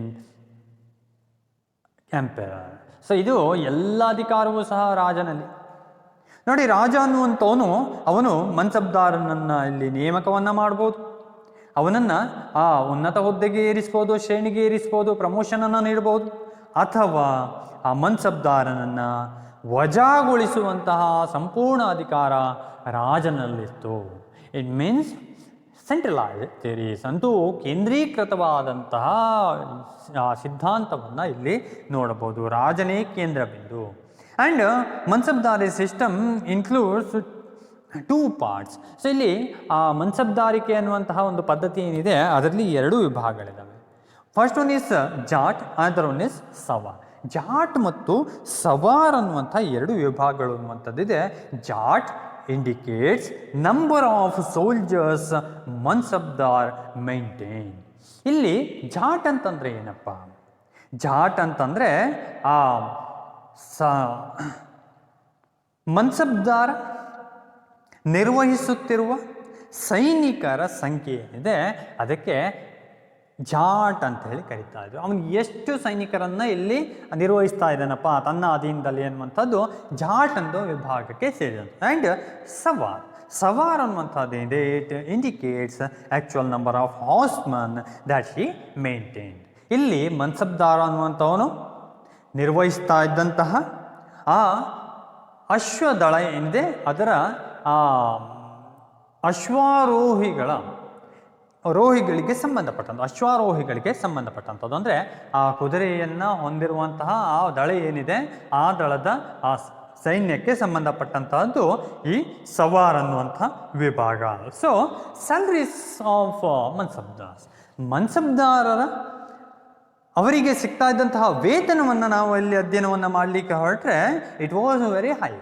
emperor. So ಇದು ಎಲ್ಲ ಅಧಿಕಾರವೂ ಸಹ ರಾಜನಲ್ಲಿ. ನೋಡಿ, ರಾಜ ಅನ್ನುವಂಥವನು ಅವನು ಮನ್ಸಬ್ದಾರನನ್ನು ಇಲ್ಲಿ ನೇಮಕವನ್ನು ಮಾಡ್ಬೋದು, ಅವನನ್ನು ಆ ಉನ್ನತ ಹುದ್ದೆಗೆ ಏರಿಸ್ಬೋದು, ಶ್ರೇಣಿಗೆ ಏರಿಸ್ಬೋದು, ಪ್ರಮೋಷನನ್ನು ನೀಡ್ಬೋದು, ಅಥವಾ ಆ ಮನ್ಸಬ್ದಾರನನ್ನು ವಜಾಗೊಳಿಸುವಂತಹ ಸಂಪೂರ್ಣ ಅಧಿಕಾರ ರಾಜನಲ್ಲಿತ್ತು. ಇಟ್ ಮೀನ್ಸ್ ಸೆಂಟ್ರಲೈಸ್ಡ್ ಥಿಯರೀಸ್ ಅಂತೂ ಕೇಂದ್ರೀಕೃತವಾದಂತಹ ಸಿದ್ಧಾಂತವನ್ನು ಇಲ್ಲಿ ನೋಡಬಹುದು. ರಾಜನೇ ಕೇಂದ್ರ ಬಿಂದು. And mansabdari system includes 2 parts. So ಇಲ್ಲಿ ಆ ಮನ್ಸಬ್ದಾರಿಕೆ ಅನ್ನುವಂತಹ ಒಂದು ಪದ್ಧತಿ ಏನಿದೆ ಅದರಲ್ಲಿ 2 ವಿಭಾಗಗಳಿದ್ದಾವೆ. First one is zat, other one is sawar. ಜಾಟ್ ಮತ್ತು ಸವಾರ್ ಅನ್ನುವಂಥ 2 ವಿಭಾಗಗಳು ಅನ್ನುವಂಥದ್ದಿದೆ. Zat indicates number of soldiers mansabdar maintain. ಇಲ್ಲಿ ಜಾಟ್ ಅಂತಂದರೆ ಏನಪ್ಪ? ಜಾಟ್ ಅಂತಂದರೆ ಆ ಮನ್ಸಬ್ದಾರ ನಿರ್ವಹಿಸುತ್ತಿರುವ ಸೈನಿಕರ ಸಂಖ್ಯೆ ಏನಿದೆ ಅದಕ್ಕೆ ಜಾಟ್ ಅಂತ ಹೇಳಿ ಕರೀತಾ ಇದ್ರು. ಅವನು ಎಷ್ಟು ಸೈನಿಕರನ್ನು ಇಲ್ಲಿ ನಿರ್ವಹಿಸ್ತಾ ಇದ್ದಾನಪ್ಪ ತನ್ನ ಅಧೀನದಲ್ಲಿ ಅನ್ನುವಂಥದ್ದು ಜಾಟ್ ಅನ್ನೋ ವಿಭಾಗಕ್ಕೆ ಸೇರಿದಂತೆ. ಆ್ಯಂಡ್ ಸವಾರ್, ಸವಾರ್ ಅನ್ನುವಂಥದ್ದು ಏನಿದೆ, it indicates actual number of horseman that she maintain. ಇಲ್ಲಿ ಮನ್ಸಬ್ದಾರ ಅನ್ನುವಂಥವನು ನಿರ್ವಹಿಸ್ತಾ ಇದ್ದಂತಹ ಆ ಅಶ್ವದಳ ಏನಿದೆ ಅದರ ರೋಹಿಗಳಿಗೆ ಸಂಬಂಧಪಟ್ಟಂಥದ್ದು ಅಂದರೆ ಆ ಕುದುರೆಯನ್ನು ಹೊಂದಿರುವಂತಹ ಆ ದಳ ಏನಿದೆ ಆ ದಳದ ಆ ಸೈನ್ಯಕ್ಕೆ ಸಂಬಂಧಪಟ್ಟಂತಹದ್ದು ಈ ಸವಾರ್ ಅನ್ನುವಂಥ ವಿಭಾಗ. ಸೊ ಸ್ಯಾಲರೀಸ್ ಆಫ್ ಮನ್ಸಬ್ದಾರರ ಅವರಿಗೆ ಸಿಗ್ತಾ ಇದ್ದಂತಹ ವೇತನವನ್ನು ನಾವು ಇಲ್ಲಿ ಅಧ್ಯಯನವನ್ನು ಮಾಡಲಿಕ್ಕೆ ಹೊರಟ್ರೆ ಇಟ್ ವಾಸ್ ವೆರಿ ಹೈ.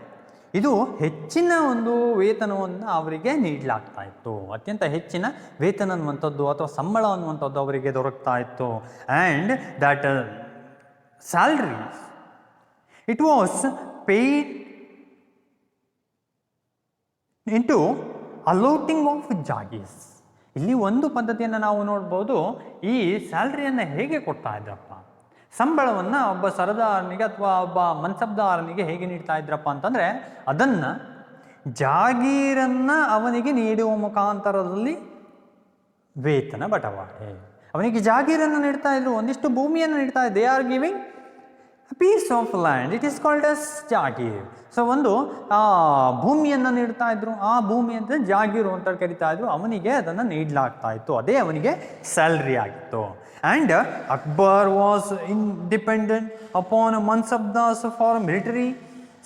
ಇದು ಹೆಚ್ಚಿನ ಒಂದು ವೇತನವನ್ನು ಅವರಿಗೆ ನೀಡಲಾಗ್ತಾ ಇತ್ತು. ಅತ್ಯಂತ ಹೆಚ್ಚಿನ ವೇತನ ಅನ್ನುವಂಥದ್ದು ಅಥವಾ ಸಂಬಳ ಅನ್ನುವಂಥದ್ದು ಅವರಿಗೆ ದೊರಕ್ತಾ ಇತ್ತು. And that salaries it was paid into allotting of jagirs. ಇಲ್ಲಿ ಒಂದು ಪದ್ಧತಿಯನ್ನು ನಾವು ನೋಡ್ಬೋದು. ಈ ಸ್ಯಾಲ್ರಿಯನ್ನು ಹೇಗೆ ಕೊಡ್ತಾ ಇದ್ರಪ್ಪ, ಸಂಬಳವನ್ನು ಒಬ್ಬ ಸರದಾರನಿಗೆ ಅಥವಾ ಒಬ್ಬ ಮನ್ಸಬ್ದಾರನಿಗೆ ಹೇಗೆ ನೀಡ್ತಾ ಇದ್ರಪ್ಪ ಅಂತಂದರೆ ಅದನ್ನು ಜಾಗೀರನ್ನು ಅವನಿಗೆ ನೀಡುವ ಮುಖಾಂತರದಲ್ಲಿ ವೇತನ ಬಟವಾಡೆ. ಅವನಿಗೆ ಜಾಗೀರನ್ನು ನೀಡ್ತಾ ಇದ್ರು, ಒಂದಿಷ್ಟು ಭೂಮಿಯನ್ನು ನೀಡ್ತಾ ಇದ್ದೆ. They are giving piece of land, it is called as jagir. So ಒಂದು ಭೂಮಿಯನ್ನು ನೀಡ್ತಾ ಇದ್ರು, ಆ ಭೂಮಿ ಅಂತ ಜಾಗೀರು ಅಂತ ಕರಿತಾ ಇದ್ರು. ಅವನಿಗೆ ಅದನ್ನು ನೀಡಲಾಗ್ತಾ ಇತ್ತು, ಅದೇ ಅವನಿಗೆ ಸ್ಯಾಲ್ರಿ ಆಗಿತ್ತು. And Akbar was independent upon mansabdars for military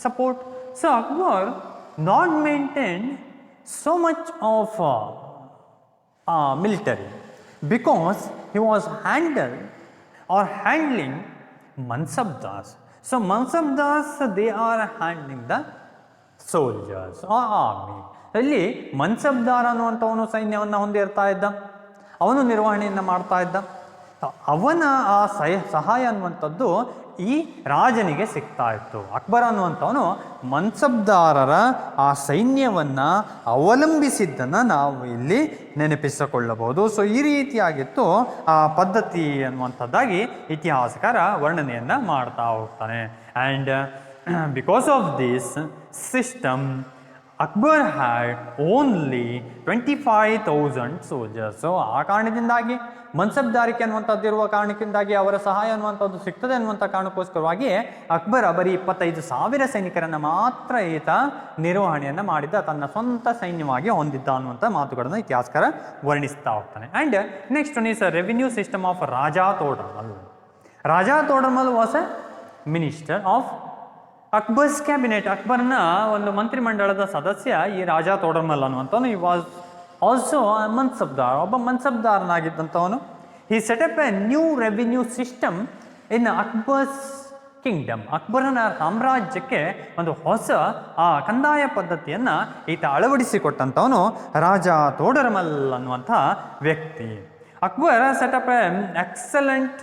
support. So Akbar not maintain so much of military because he was handling Mansabdas. So Mansabdas, they are handling the soldiers or army. ಅಲ್ಲಿ ಮನ್ಸಬ್ದಾರ ಅನ್ನುವಂಥವನು ಸೈನ್ಯವನ್ನು ಹೊಂದಿರ್ತಾ ಇದ್ದ, ಅವನು ನಿರ್ವಹಣೆಯನ್ನು ಮಾಡ್ತಾ ಇದ್ದ. ಅವನ ಆ ಸಹಾಯ ಅನ್ನುವಂಥದ್ದು ಈ ರಾಜನಿಗೆ ಸಿಗ್ತಾ ಇತ್ತು. ಅಕ್ಬರ್ ಅನ್ನುವಂಥವನು ಮನ್ಸಬ್ದಾರರ ಆ ಸೈನ್ಯವನ್ನು ಅವಲಂಬಿಸಿದ್ದನ್ನು ನಾವು ಇಲ್ಲಿ ನೆನಪಿಸಿಕೊಳ್ಳಬಹುದು. ಸೊ ಈ ರೀತಿಯಾಗಿತ್ತು ಆ ಪದ್ಧತಿ ಅನ್ನುವಂಥದ್ದಾಗಿ ಇತಿಹಾಸಕಾರ ವರ್ಣನೆಯನ್ನು ಮಾಡ್ತಾ ಹೋಗ್ತಾನೆ. And because of this system Akbar had only 25,000 soldiers. So ಆ ಕಾರಣದಿಂದಾಗಿ ಮನ್ಸಬ್ದಾರಿಕೆ ಅನ್ನುವಂಥದ್ದು ಇರುವ ಕಾರಣಕ್ಕಿಂದಾಗಿ ಅವರ ಸಹಾಯ ಅನ್ನುವಂಥದ್ದು ಸಿಗ್ತದೆ ಅನ್ನುವಂಥ ಕಾರಣಕ್ಕೋಸ್ಕರವಾಗಿ ಅಕ್ಬರ್ ಬರೀ 25,000 ಸೈನಿಕರನ್ನು ಮಾತ್ರ ಈತ ನಿರ್ವಹಣೆಯನ್ನು ಮಾಡಿದ್ದ, ತನ್ನ ಸ್ವಂತ ಸೈನ್ಯವಾಗಿ ಹೊಂದಿದ್ದ ಅನ್ನುವಂಥ ಮಾತುಗಳನ್ನು ಇತಿಹಾಸಕಾರ ವರ್ಣಿಸ್ತಾ ಹೋಗ್ತಾನೆ. And next one is revenue system of Raja Todarmal. Raja Todarmal was a minister of Akbar's cabinet. ಅಕ್ಬರ್ನ ಒಂದು ಮಂತ್ರಿಮಂಡಲದ ಸದಸ್ಯ ಈ Raja ತೋಡರ್ಮಲ್ ಅನ್ನುವಂಥವನು. He was also mansabdar, ಒಬ್ಬ ಮನ್ಸಬ್ದಾರನಾಗಿದ್ದಂಥವನು. He set up a new revenue system in Akbar's kingdom. ಅಕ್ಬರನ ಸಾಮ್ರಾಜ್ಯಕ್ಕೆ ಒಂದು ಹೊಸ ಕಂದಾಯ ಪದ್ಧತಿಯನ್ನು ಈತ ಅಳವಡಿಸಿಕೊಟ್ಟಂಥವನು ರಾಜಾ ತೋಡರ್ಮಲ್ ಅನ್ನುವಂಥ ವ್ಯಕ್ತಿ. Akbar set up a excellent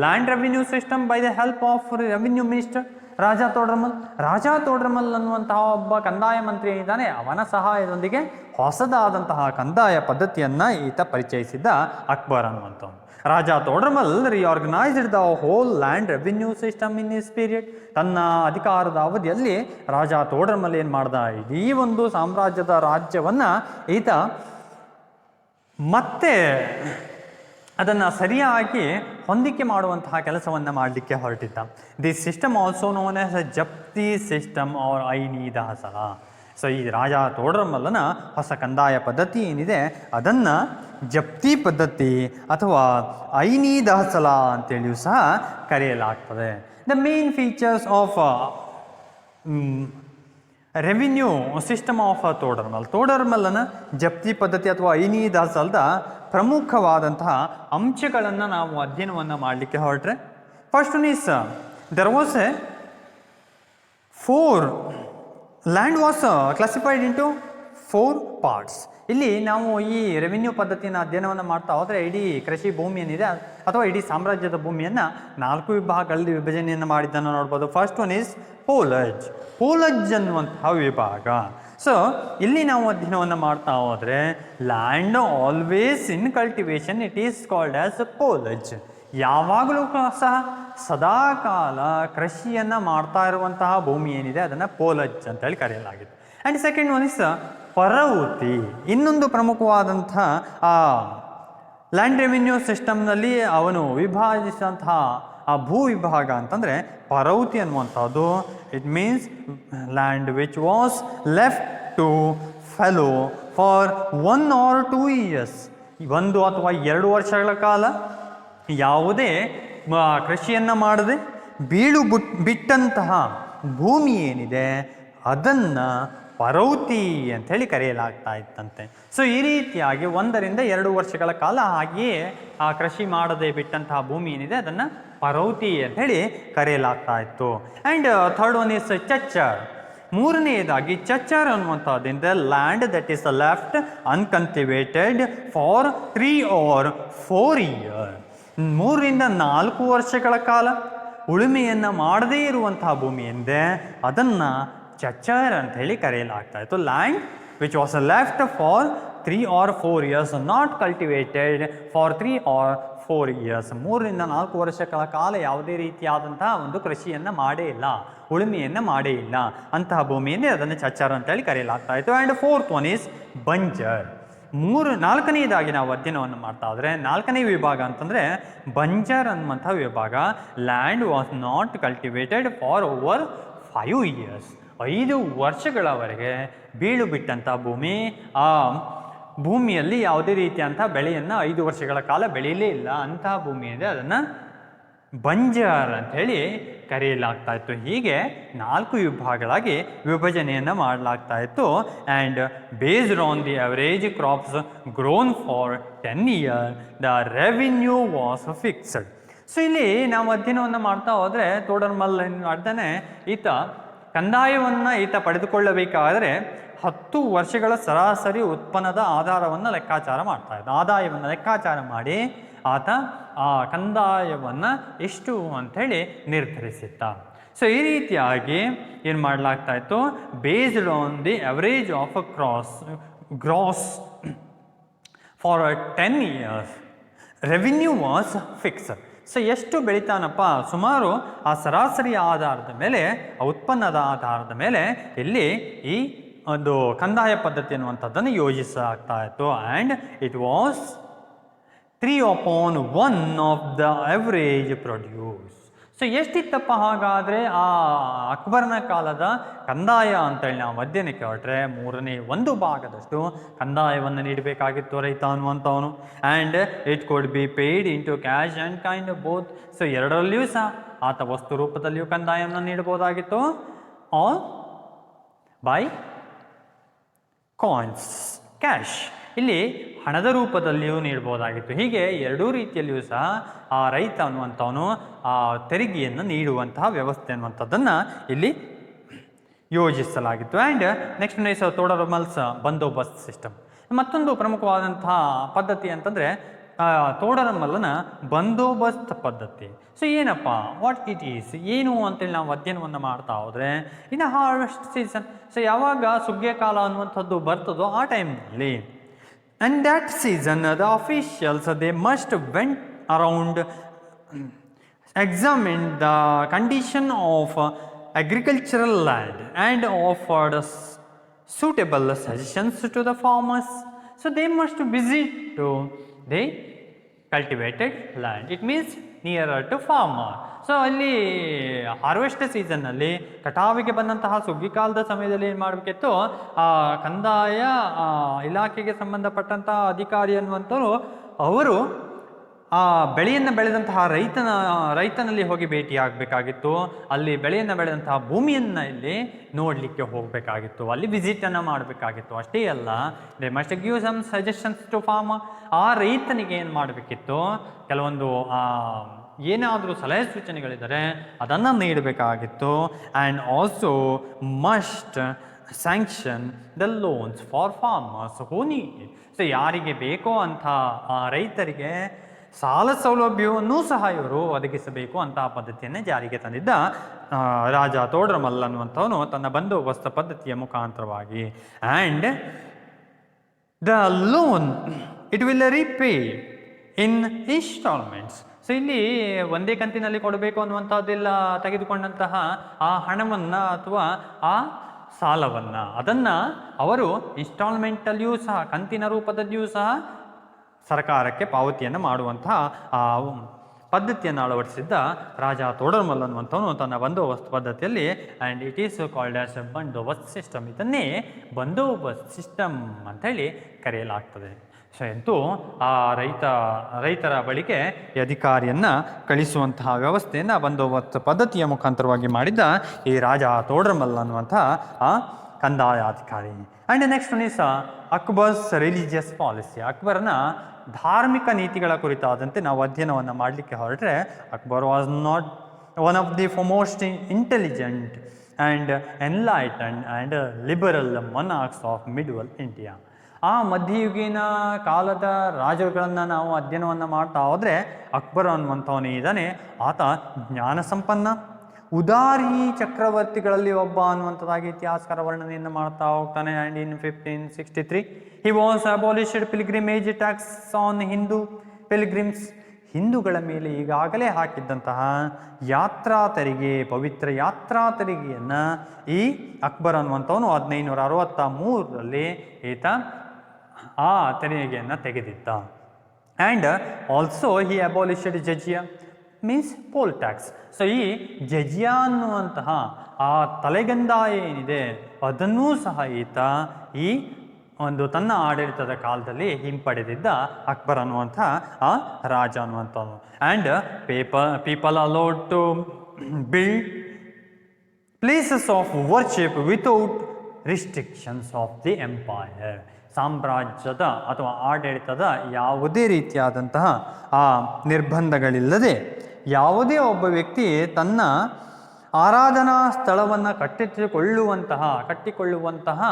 land revenue system by the help of revenue minister Raja Todarmal. Raja Todarmal ಅನ್ನುವಂತಹ ಒಬ್ಬ ಕಂದಾಯ ಮಂತ್ರಿ ಏನಿದ್ದಾನೆ, ಅವನ ಸಹಾಯದೊಂದಿಗೆ ಹೊಸದಾದಂತಹ ಕಂದಾಯ ಪದ್ಧತಿಯನ್ನು ಈತ ಪರಿಚಯಿಸಿದ್ದ ಅಕ್ಬರ್ ಅನ್ನುವಂಥವನು. Raja Todarmal reorganized the whole land revenue system in his period. ತನ್ನ ಅಧಿಕಾರದ ಅವಧಿಯಲ್ಲಿ ರಾಜಾ ತೋಡರ್ಮಲ್ ಏನು ಮಾಡ್ದ, ಇಡೀ ಒಂದು ಸಾಮ್ರಾಜ್ಯದ ರಾಜ್ಯವನ್ನು ಈತ ಮತ್ತೆ ಅದನ್ನು ಸರಿಯಾಗಿ ಹೊಂದಿಕೆ ಮಾಡುವಂತಹ ಕೆಲಸವನ್ನು ಮಾಡಲಿಕ್ಕೆ ಹೊರಟಿದ್ದ. This system also known as a ಜಪ್ತಿ ಸಿಸ್ಟಮ್ ಆರ್ ಐನಿ ದಹಸಲ. ಸೊ ಈ ರಾಜಾ ತೋಡರ್ಮಲ್ಲನ ಹೊಸ ಕಂದಾಯ ಪದ್ಧತಿ ಏನಿದೆ ಅದನ್ನು ಜಪ್ತಿ ಪದ್ಧತಿ ಅಥವಾ ಐನಿ ದಹಸಲ ಅಂತೇಳಿಯೂ ಸಹ ಕರೆಯಲಾಗ್ತದೆ. The main features of revenue system of ತೋಡರ್ಮಲ್ಲನ ಜಪ್ತಿ ಪದ್ಧತಿ ಅಥವಾ ಐನಿ ದಹಸಲದ ಪ್ರಮುಖವಾದಂತಹ ಅಂಶಗಳನ್ನು ನಾವು ಅಧ್ಯಯನವನ್ನು ಮಾಡಲಿಕ್ಕೆ ಹೊರಟ್ರೆ, first one is there was A 4 land was classified into 4 parts. ಇಲ್ಲಿ ನಾವು ಈ ರೆವಿನ್ಯೂ ಪದ್ಧತಿಯನ್ನು ಅಧ್ಯಯನವನ್ನು ಮಾಡ್ತಾ ಹೋದರೆ ಇಡೀ ಕೃಷಿ ಭೂಮಿ ಏನಿದೆ ಅಥವಾ ಇಡೀ ಸಾಮ್ರಾಜ್ಯದ ಭೂಮಿಯನ್ನು 4 ವಿಭಾಗಗಳಲ್ಲಿ ವಿಭಜನೆಯನ್ನು ಮಾಡಿದ್ದನ್ನು ನೋಡ್ಬೋದು. ಫಸ್ಟ್ ಒನ್ ಈಸ್ ಪೋಲಜ್ ಅನ್ನುವಂತಹ ವಿಭಾಗ. ಸೊ ಇಲ್ಲಿ ನಾವು ಅಧ್ಯಯನವನ್ನು ಮಾಡ್ತಾ ಹೋದರೆ land always in cultivation it is called as polaj. ಯಾವಾಗಲೂ ಸಹ ಸದಾಕಾಲ ಕೃಷಿಯನ್ನು ಮಾಡ್ತಾ ಇರುವಂತಹ ಭೂಮಿ ಏನಿದೆ ಅದನ್ನು ಪೋಲಜ್ ಅಂತೇಳಿ ಕರೆಯಲಾಗಿದೆ. And second one is parauti. ಇನ್ನೊಂದು ಪ್ರಮುಖವಾದಂಥ ಲ್ಯಾಂಡ್ ರೆವಿನ್ಯೂ ಸಿಸ್ಟಮ್ನಲ್ಲಿ ಅವನು ವಿಭಾಗಿಸಿದಂತಹ ಆ ಭೂ ವಿಭಾಗ ಅಂತಂದರೆ ಪರೌತಿ ಅನ್ನುವಂಥದ್ದು. It means land which was left to fallow for 1 or 2 years. 1 ಅಥವಾ 2 ವರ್ಷಗಳ ಕಾಲ ಯಾವುದೇ ಕೃಷಿಯನ್ನು ಮಾಡದೆ ಬೀಳು ಬಿಟ್ಟಂತಹ ಭೂಮಿ ಏನಿದೆ ಅದನ್ನು ಪರೌತಿ ಅಂಥೇಳಿ ಕರೆಯಲಾಗ್ತಾ ಇತ್ತಂತೆ. ಸೊ ಈ ರೀತಿಯಾಗಿ 1 ರಿಂದ 2 ವರ್ಷಗಳ ಕಾಲ ಹಾಗೆಯೇ ಆ ಕೃಷಿ ಮಾಡದೆ ಬಿಟ್ಟಂತಹ ಭೂಮಿ ಏನಿದೆ ಅದನ್ನು ಪರೌತಿ ಅಂಥೇಳಿ ಕರೆಯಲಾಗ್ತಾ ಇತ್ತು. And third one is chachar. ಮೂರನೆಯದಾಗಿ ಚಚ್ಚರ್ ಅನ್ನುವಂಥದ್ದಿಂದ land that is left uncultivated for 3 or 4 years. 3 ರಿಂದ 4 ವರ್ಷಗಳ ಕಾಲ ಉಳುಮೆಯನ್ನು ಮಾಡದೇ ಇರುವಂತಹ ಭೂಮಿ ಎಂದೇ ಅದನ್ನು ಚಚ್ಚರ್ ಅಂತ ಹೇಳಿ ಕರೆಯಲಾಗ್ತಾ ಇತ್ತು. Land which was left for 3 or 4 years, not cultivated for 3 or 4 years. 3 ರಿಂದ 4 ವರ್ಷಗಳ ಕಾಲ ಯಾವುದೇ ರೀತಿಯಾದಂತಹ ಒಂದು ಕೃಷಿಯನ್ನು ಮಾಡೇ ಇಲ್ಲ, ಉಳುಮೆಯನ್ನು ಮಾಡೇ ಇಲ್ಲ ಅಂತಹ ಭೂಮಿಯನ್ನೇ ಅದನ್ನು ಚಚ್ಚರ್ ಅಂತೇಳಿ ಕರೆಯಲಾಗ್ತಾ ಇತ್ತು. And fourth one is banjar. ನಾಲ್ಕನೆಯದಾಗಿ ನಾವು ಅಧ್ಯಯನವನ್ನು ಮಾಡ್ತಾ ಹೋದರೆ 4ನೇ ವಿಭಾಗ ಅಂತಂದರೆ ಬಂಜರ್ ಅನ್ನುವಂಥ ವಿಭಾಗ. Land was not cultivated for over 5 years. 5 ವರ್ಷಗಳವರೆಗೆ ಬೀಳು ಬಿಟ್ಟಂಥ ಭೂಮಿ, ಆ ಭೂಮಿಯಲ್ಲಿ ಯಾವುದೇ ರೀತಿಯಂಥ ಬೆಳೆಯನ್ನು 5 ವರ್ಷಗಳ ಕಾಲ ಬೆಳೆಯಲೇ ಇಲ್ಲ ಅಂತಹ ಭೂಮಿ ಇದೆ ಅದನ್ನು ಬಂಜರ್ ಅಂಥೇಳಿ ಕರೆಯಲಾಗ್ತಾ ಇತ್ತು. ಹೀಗೆ 4 ವಿಭಾಗಗಳಾಗಿ ವಿಭಜನೆಯನ್ನು ಮಾಡಲಾಗ್ತಾ ಇತ್ತು. And based on the average crops grown for 10 years the revenue was fixed. So ಇಲ್ಲಿ ನಾವು ಅಧ್ಯಯನವನ್ನು ಮಾಡ್ತಾ ಹೋದರೆ ತೋಡರ್ಮಲ್ ಮಾಡ್ತಾನೆ ಕಂದಾಯವನ್ನು ಪಡೆದುಕೊಳ್ಳಬೇಕಾದರೆ 10 ವರ್ಷಗಳ ಸರಾಸರಿ ಉತ್ಪನ್ನದ ಆಧಾರವನ್ನು ಲೆಕ್ಕಾಚಾರ ಮಾಡ್ತಾ ಇದ್ದ. ಆದಾಯವನ್ನು ಲೆಕ್ಕಾಚಾರ ಮಾಡಿ ಆತ ಆ ಕಂದಾಯವನ್ನು ಎಷ್ಟು ಅಂಥೇಳಿ ನಿರ್ಧರಿಸಿದ್ದ. ಸೊ ಈ ರೀತಿಯಾಗಿ ಏನು ಮಾಡಲಾಗ್ತಾ ಇತ್ತು, based on the average of gross for 10 years revenue was fixed. So ಎಷ್ಟು ಬೆಳಿತಾನಪ್ಪ, ಸುಮಾರು ಆ ಸರಾಸರಿ ಆಧಾರದ ಮೇಲೆ, ಆ ಉತ್ಪನ್ನದ ಆಧಾರದ ಮೇಲೆ ಇಲ್ಲಿ ಈ ಒಂದು ಕಂದಾಯ ಪದ್ಧತಿ ಅನ್ನುವಂಥದ್ದನ್ನು ಯೋಜಿಸಲಾಗ್ತಾ ಇತ್ತು. And it was 3/1 of the average produce. So ಎಷ್ಟಿತ್ತಪ್ಪ ಹಾಗಾದರೆ ಆ ಅಕ್ಬರ್ನ ಕಾಲದ ಕಂದಾಯ ಅಂತೇಳಿ ನಾವು ಅಧ್ಯಯನಕ್ಕೆ ಹೊರಟ್ರೆ 1/3 ಭಾಗದಷ್ಟು ಕಂದಾಯವನ್ನು ನೀಡಬೇಕಾಗಿತ್ತು ರೈತ ಅನ್ನುವಂಥವನು. And it could be paid into cash and kind both. So ಎರಡರಲ್ಲಿಯೂ ಸಹ ಆತ ವಸ್ತು ರೂಪದಲ್ಲಿಯೂ ಕಂದಾಯವನ್ನು ನೀಡಬಹುದಾಗಿತ್ತು, ಆರ್ ಬೈ ಕಾಯಿನ್ಸ್ ಕ್ಯಾಶ್, ಇಲ್ಲಿ ಹಣದ ರೂಪದಲ್ಲಿಯೂ ನೀಡಬಹುದಾಗಿತ್ತು. ಹೀಗೆ ಎರಡೂ ರೀತಿಯಲ್ಲಿಯೂ ಸಹ ಆ ರೈತ ಅನ್ನುವಂಥವನು ಆ ತೆರಿಗೆಯನ್ನು ನೀಡುವಂತಹ ವ್ಯವಸ್ಥೆ ಅನ್ನುವಂಥದ್ದನ್ನು ಇಲ್ಲಿ ಯೋಜಿಸಲಾಗಿತ್ತು. ಆ್ಯಂಡ್ ನೆಕ್ಸ್ಟ್ ನೈಸ್ ತೋಡರ್ಮಲ್ಸ್ ಬಂದೋಬಸ್ತ್ ಸಿಸ್ಟಮ್. ಮತ್ತೊಂದು ಪ್ರಮುಖವಾದಂತಹ ಪದ್ಧತಿ ಅಂತಂದರೆ ತೋಡರ್ಮಲ್ಲನ ಬಂದೋಬಸ್ತ್ ಪದ್ಧತಿ. ಸೊ ಏನಪ್ಪ, ವಾಟ್ ಇಟ್ ಈಸ್, ಏನು ಅಂತೇಳಿ ನಾವು ಅಧ್ಯಯನವನ್ನು ಮಾಡ್ತಾ ಹೋದರೆ ಇನ್ನು ಹಾರ್ವೆಸ್ಟ್ ಸೀಸನ್. ಸೊ ಯಾವಾಗ ಸುಗ್ಗಿಯ ಕಾಲ ಅನ್ನುವಂಥದ್ದು ಬರ್ತದೋ ಆ ಟೈಮ್ನಲ್ಲಿ, and that season the officials they must went around examine the condition of agricultural land and offered suitable suggestions to the farmers. So they must visit to the cultivated land, it means nearer to farmer. So ಅಲ್ಲಿ harvest ಸೀಸನ್ನಲ್ಲಿ ಕಟಾವಿಗೆ ಬಂದಂತಹ ಸುಗ್ಗಿ ಕಾಲದ ಸಮಯದಲ್ಲಿ ಏನು ಮಾಡಬೇಕಿತ್ತು, ಆ ಕಂದಾಯ ಇಲಾಖೆಗೆ ಸಂಬಂಧಪಟ್ಟಂತಹ ಅಧಿಕಾರಿ ಅನ್ನುವಂಥವ್ರು ಅವರು ಆ ಬೆಳೆಯನ್ನು ಬೆಳೆದಂತಹ ರೈತನಲ್ಲಿ ಹೋಗಿ ಭೇಟಿಯಾಗಬೇಕಾಗಿತ್ತು. ಅಲ್ಲಿ ಬೆಳೆಯನ್ನು ಬೆಳೆದಂತಹ ಭೂಮಿಯನ್ನು ಇಲ್ಲಿ ನೋಡಲಿಕ್ಕೆ ಹೋಗಬೇಕಾಗಿತ್ತು, ಅಲ್ಲಿ ವಿಸಿಟನ್ನು ಮಾಡಬೇಕಾಗಿತ್ತು. ಅಷ್ಟೇ ಅಲ್ಲ, they must give some suggestions to farmer. ಆ ರೈತನಿಗೆ ಏನು ಮಾಡಬೇಕಿತ್ತು, ಕೆಲವೊಂದು ಏನಾದರೂ ಸಲಹೆ ಸೂಚನೆಗಳಿದ್ದರೆ ಅದನ್ನು ನೀಡಬೇಕಾಗಿತ್ತು. And also must sanction the loans for farmers who need. So ಯಾರಿಗೆ ಬೇಕೋ ಅಂಥ ರೈತರಿಗೆ ಸಾಲ ಸೌಲಭ್ಯವನ್ನು ಸಹ ಇವರು ಒದಗಿಸಬೇಕು ಅಂತಹ ಪದ್ಧತಿಯನ್ನೇ ಜಾರಿಗೆ ತಂದಿದ್ದ ರಾಜ ತೋಡರಮಲ್ ಅನ್ನುವಂಥವನು ತನ್ನ ಬಂದೋಬಸ್ತ್ ಪದ್ಧತಿಯ ಮುಖಾಂತರವಾಗಿ. And the loan it will repay in instalments. So ಇಲ್ಲಿ ಒಂದೇ ಕಂತಿನಲ್ಲಿ ಕೊಡಬೇಕು ಅನ್ನುವಂಥದ್ದೆಲ್ಲ ತೆಗೆದುಕೊಂಡಂತಹ ಆ ಹಣವನ್ನು ಅಥವಾ ಆ ಸಾಲವನ್ನು ಅದನ್ನು ಅವರು ಇನ್ಸ್ಟಾಲ್ಮೆಂಟಲ್ಲಿಯೂ ಸಹ ಕಂತಿನ ರೂಪದಲ್ಲಿಯೂ ಸಹ ಸರ್ಕಾರಕ್ಕೆ ಪಾವತಿಯನ್ನು ಮಾಡುವಂತಹ ಆ ಪದ್ಧತಿಯನ್ನು ಅಳವಡಿಸಿದ್ದ ರಾಜ ತೋಡರ್ಮಲ್ ಅನ್ನುವಂಥವನು ತನ್ನ ಬಂದೋಬಸ್ತ್ ಪದ್ಧತಿಯಲ್ಲಿ. And it is called as ಬಂದೋಬಸ್ತ್ ಸಿಸ್ಟಮ್. ಇದನ್ನೇ ಬಂದೋಬಸ್ತ್ ಸಿಸ್ಟಮ್ ಅಂಥೇಳಿ ಕರೆಯಲಾಗ್ತದೆ. ಸೊ ಎಂತೂ ಆ ರೈತರ ಬಳಿಗೆ ಈ ಅಧಿಕಾರಿಯನ್ನು ಕಳಿಸುವಂತಹ ವ್ಯವಸ್ಥೆಯನ್ನು ಬಂದೋಬಸ್ತ್ ಪದ್ಧತಿಯ ಮುಖಾಂತರವಾಗಿ ಮಾಡಿದ್ದ ಈ ರಾಜ ತೋಡರ್ಮಲ್ ಅನ್ನುವಂಥ ಆ ಕಂದಾಯಾಧಿಕಾರಿ. And next one is Akbar's religious policy. ಅಕ್ಬರ್ನ ಧಾರ್ಮಿಕ ನೀತಿಗಳ ಕುರಿತಾದಂತೆ ನಾವು ಅಧ್ಯಯನವನ್ನು ಮಾಡಲಿಕ್ಕೆ ಹೊರಟ್ರೆ, Akbar was not one of the most intelligent and enlightened and liberal monarchs of medieval India. ಆ ಮಧ್ಯಯುಗೀನ ಕಾಲದ ರಾಜರುಗಳನ್ನು ನಾವು ಅಧ್ಯಯನವನ್ನು ಮಾಡ್ತಾ ಹೋದರೆ ಅಕ್ಬರ್ ಅನ್ನುವಂಥವನೇ ಇದ್ದಾನೆ. ಆತ ಜ್ಞಾನ ಸಂಪನ್ನ, ಉದಾರಿ ಚಕ್ರವರ್ತಿಗಳಲ್ಲಿ ಒಬ್ಬ ಅನ್ನುವಂಥದ್ದಾಗಿ ಇತಿಹಾಸಕಾರ ವರ್ಣನೆಯನ್ನು ಮಾಡ್ತಾ ಹೋಗ್ತಾನೆ. And in 1563 he was ಅಬಾಲಿಷ್ಡ್ pilgrimage tax on Hindu pilgrims. ಹಿಂದೂಗಳ ಮೇಲೆ ಈಗಾಗಲೇ ಹಾಕಿದ್ದಂತಹ ಯಾತ್ರಾ ತೆರಿಗೆ, ಪವಿತ್ರ ಯಾತ್ರಾ ತೆರಿಗೆಯನ್ನು ಈ ಅಕ್ಬರ್ ಅನ್ನುವಂಥವನು 1563ರಲ್ಲಿ ಈತ ಆ ತೆರಿಗೆಯನ್ನು ತೆಗೆದಿದ್ದ. And also he abolished jaziya means poll tax. So ಈ ಜಜಿಯಾ ಅನ್ನುವಂತಹ ಆ ತಲೆಗಂದಾಯ ಏನಿದೆ ಅದನ್ನೂ ಸಹ ಈತ ಈ ಒಂದು ತನ್ನ ಆಡಳಿತದ ಕಾಲದಲ್ಲಿ ಹಿಂಪಡೆದಿದ್ದ ಅಕ್ಬರ್ ಅನ್ನುವಂಥ ಆ ರಾಜ ಅನ್ನುವಂಥದ್ದು. And people allowed to build places of worship without restrictions of the empire. ಸಾಮ್ರಾಜ್ಯದ ಅಥವಾ ಆಡಳಿತದ ಯಾವುದೇ ರೀತಿಯಾದಂತಹ ಆ ನಿರ್ಬಂಧಗಳಿಲ್ಲದೆ ಯಾವುದೇ ಒಬ್ಬ ವ್ಯಕ್ತಿ ತನ್ನ ಆರಾಧನಾ ಸ್ಥಳವನ್ನು ಕಟ್ಟಿಕೊಳ್ಳುವಂತಹ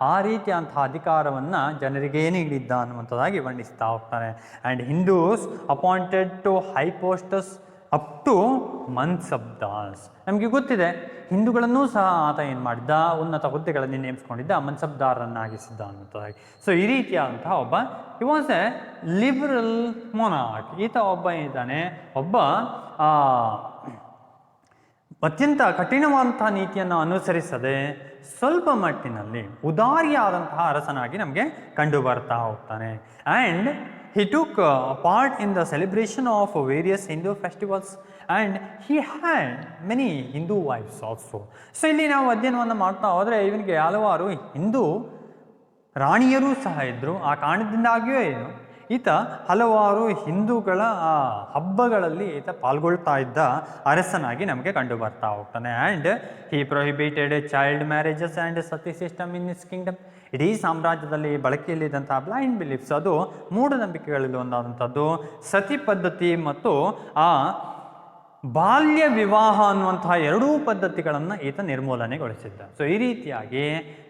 ಆ ರೀತಿಯಂತಹ ಅಧಿಕಾರವನ್ನು ಜನರಿಗೆ ನೀಡಿದ್ದ ಅನ್ನುವಂಥದ್ದಾಗಿ ವರ್ಣಿಸ್ತಾ ಹೋಗ್ತಾನೆ. And Hindus appointed to high posts up to mansabdars. ನಮಗೆ ಗೊತ್ತಿದೆ, ಹಿಂದೂಗಳನ್ನೂ ಸಹ ಆತ ಏನು ಮಾಡಿದ್ದ, ಉನ್ನತ ಹುದ್ದೆಗಳನ್ನು ನೇಮಿಸ್ಕೊಂಡಿದ್ದ, ಮನ್ಸಬ್ದಾರರನ್ನಾಗಿಸಿದ್ದ ಅನ್ನುವಂಥದ್ದಾಗಿ. ಸೊ ಈ ರೀತಿಯಾದಂತಹ ಒಬ್ಬ ಹಿ ವಾಸ್ ಎ ಲಿಬರಲ್ ಮೊನಾರ್ಕ್. ಈತ ಒಬ್ಬ ಇದ್ದಾನೆ, ಒಬ್ಬ ಅತ್ಯಂತ ಕಠಿಣವಾದಂತಹ ನೀತಿಯನ್ನು ಅನುಸರಿಸದೆ ಸ್ವಲ್ಪ ಮಟ್ಟಿನಲ್ಲಿ ಉದಾರಿಯಾದಂತಹ ಅರಸನಾಗಿ ನಮಗೆ ಕಂಡು ಬರ್ತಾ ಹೋಗ್ತಾನೆ. And he took part in the celebration of various Hindu festivals and he had many Hindu wives also. So ಇಲ್ಲಿ ನಾವು ಅಧ್ಯಯನವನ್ನು ಮಾಡ್ತಾ ಹೋದರೆ ಇವನಿಗೆ ಹಲವಾರು ಹಿಂದೂ ರಾಣಿಯರೂ ಸಹ ಇದ್ದರು. ಆ ಕಾರಣದಿಂದಾಗಿಯೇ ಈತ ಹಲವಾರು ಹಿಂದೂಗಳ ಹಬ್ಬಗಳಲ್ಲಿ ಈತ ಪಾಲ್ಗೊಳ್ತಾ ಇದ್ದ ಅರಸನಾಗಿ ನಮಗೆ ಕಂಡು ಬರ್ತಾ ಹೋಗ್ತಾನೆ. And he prohibited child marriages and ಸತಿ ಸಿಸ್ಟಮ್ ಇನ್ ಹಿಸ್ ಕಿಂಗ್ಡಮ್. ಇಡೀ ಸಾಮ್ರಾಜ್ಯದಲ್ಲಿ ಬಳಕೆಯಲ್ಲಿದ್ದಂಥ ಬ್ಲೈಂಡ್ ಬಿಲೀಫ್ಸ್, ಅದು ಮೂಢನಂಬಿಕೆಗಳಲ್ಲಿ ಒಂದಾದಂಥದ್ದು ಸತಿ ಪದ್ಧತಿ ಮತ್ತು ಆ ಬಾಲ್ಯ ವಿವಾಹ ಅನ್ನುವಂತಹ ಎರಡೂ ಪದ್ಧತಿಗಳನ್ನು ಈತ ನಿರ್ಮೂಲನೆಗೊಳಿಸಿದ್ದ. ಸೊ ಈ ರೀತಿಯಾಗಿ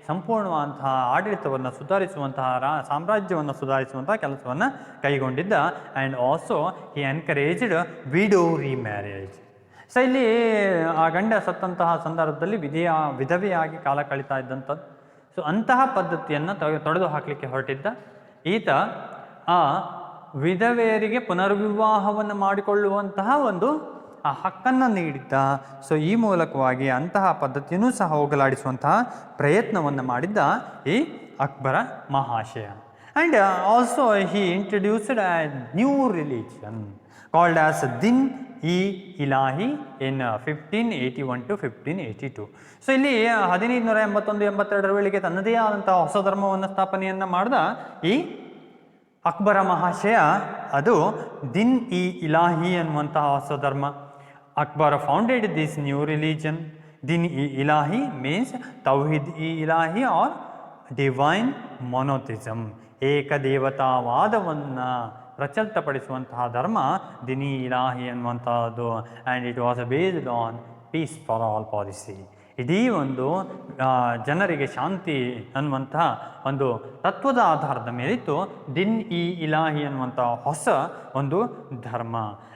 ಸಂಪೂರ್ಣವಾದಂತಹ ಆಡಳಿತವನ್ನು ಸುಧಾರಿಸುವಂತಹ ಸಾಮ್ರಾಜ್ಯವನ್ನು ಸುಧಾರಿಸುವಂತಹ ಕೆಲಸವನ್ನು ಕೈಗೊಂಡಿದ್ದ. And also he encouraged widow remarriage. So ಇಲ್ಲಿ ಆ ಗಂಡ ಸತ್ತಂತಹ ಸಂದರ್ಭದಲ್ಲಿ ವಿಧವೆಯಾಗಿ ಕಾಲ ಕಳೀತಾ ಇದ್ದಂಥದ್ದು. ಸೊ ಅಂತಹ ಪದ್ಧತಿಯನ್ನು ತೊಡೆದು ಹಾಕಲಿಕ್ಕೆ ಹೊರಟಿದ್ದ ಈತ ಆ ವಿಧವೆಯರಿಗೆ ಪುನರ್ವಿವಾಹವನ್ನು ಮಾಡಿಕೊಳ್ಳುವಂತಹ ಒಂದು ಆ ಹಕ್ಕನ್ನು ನೀಡಿದ್ದ. ಸೊ ಈ ಮೂಲಕವಾಗಿ ಅಂತಹ ಪದ್ಧತಿಯನ್ನು ಸಹ ಹೋಗಲಾಡಿಸುವಂತಹ ಪ್ರಯತ್ನವನ್ನು ಮಾಡಿದ್ದ ಈ ಅಕ್ಬರ ಮಹಾಶಯ. And also he introduced a new religion called as Din E Ilahi in 1581 to 1582. So ಇಲ್ಲಿ 1581-82 ವೇಳೆಗೆ ತನ್ನದೇ ಆದಂತಹ ಹೊಸ ಧರ್ಮವನ್ನು ಸ್ಥಾಪನೆಯನ್ನು ಮಾಡಿದ ಈ ಅಕ್ಬರ ಮಹಾಶಯ, ಅದು ದಿನ್ ಇ ಇಲಾಹಿ ಅನ್ನುವಂತಹ ಹೊಸ ಧರ್ಮ. Akbar founded this new religion. Din E Ilahi means Tauhid e Ilahi or divine monotheism. ಏಕದೇವತಾವಾದವನ್ನು ಪ್ರಚಲಿತಪಡಿಸುವಂತಹ ಧರ್ಮ ದಿನಿ ಇಲಾಹಿ ಅನ್ನುವಂತಹದ್ದು. And it was based on peace for all policy. ಇಡೀ ಒಂದು ಜನರಿಗೆ ಶಾಂತಿ ಅನ್ನುವಂತಹ ಒಂದು ತತ್ವದ ಆಧಾರದ ಮೇಲಿತ್ತು ದಿನ್ ಇ ಇಲಾಹಿ ಅನ್ನುವಂಥ ಹೊಸ ಒಂದು ಧರ್ಮ.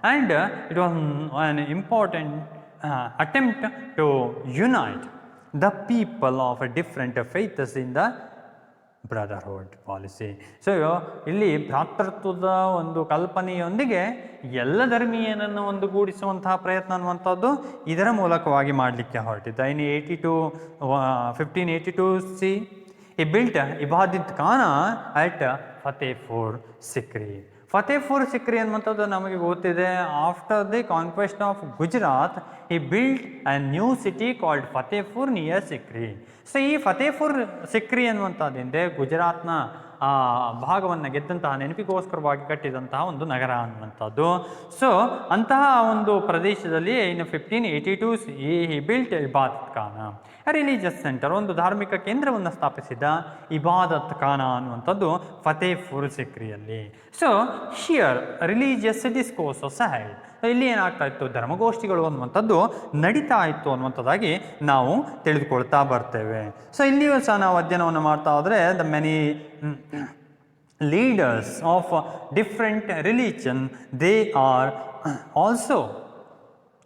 And it was an important attempt to unite the people of different faiths in the brotherhood policy. So ಇಲ್ಲಿ ಭ್ರಾತೃತ್ವದ ಒಂದು ಕಲ್ಪನೆಯೊಂದಿಗೆ ಎಲ್ಲ ಧರ್ಮೀಯನನ್ನು ಒಂದುಗೂಡಿಸುವಂತಹ ಪ್ರಯತ್ನ ಅನ್ನುವಂಥದ್ದು ಇದರ ಮೂಲಕವಾಗಿ ಮಾಡಲಿಕ್ಕೆ ಹೊರಟಿದ್ದ. ಇನ್ 1582 ಸಿ he built Ibadat Khana at Fatehpur Sikri. Fatehpur Sikri ಅನ್ನುವಂಥದ್ದು ನಮಗೆ ಗೊತ್ತಿದೆ. After the conquest of Gujarat he built a new city called Fatehpur near Sikri. So ಈ ಫತೇಪುರ್ ಸಿಕ್ರಿ ಅನ್ನುವಂಥದ್ದಿಂದೆ ಗುಜರಾತ್ನ ಭಾಗವನ್ನು ಗೆದ್ದಂತಹ ನೆನಪಿಗೋಸ್ಕರವಾಗಿ ಕಟ್ಟಿದಂತಹ ಒಂದು ನಗರ ಅನ್ನುವಂಥದ್ದು. ಸೊ ಅಂತಹ ಒಂದು ಪ್ರದೇಶದಲ್ಲಿ ಇನ್ನು 1582 he built Ibadat Khana, religious centre, ಒಂದು ಧಾರ್ಮಿಕ ಕೇಂದ್ರವನ್ನು ಸ್ಥಾಪಿಸಿದ ಇಬಾದತ್ ಖಾನ ಅನ್ನುವಂಥದ್ದು ಫತೇಪುರ್ ಸಿಕ್ರಿಯಲ್ಲಿ. So here religious discourses had, ಇಲ್ಲಿ ಏನಾಗ್ತಾ ಇತ್ತು, ಧರ್ಮಗೋಷ್ಠಿಗಳು ಅನ್ನುವಂಥದ್ದು ನಡೀತಾ ಇತ್ತು ಅನ್ನುವಂಥದ್ದಾಗಿ ನಾವು ತಿಳಿದುಕೊಳ್ತಾ ಬರ್ತೇವೆ. ಸೊ ಇಲ್ಲಿಯೂ ಸಹ ನಾವು ಅಧ್ಯಯನವನ್ನು ಮಾಡ್ತಾ ಹೋದರೆ the many leaders of different religion they are also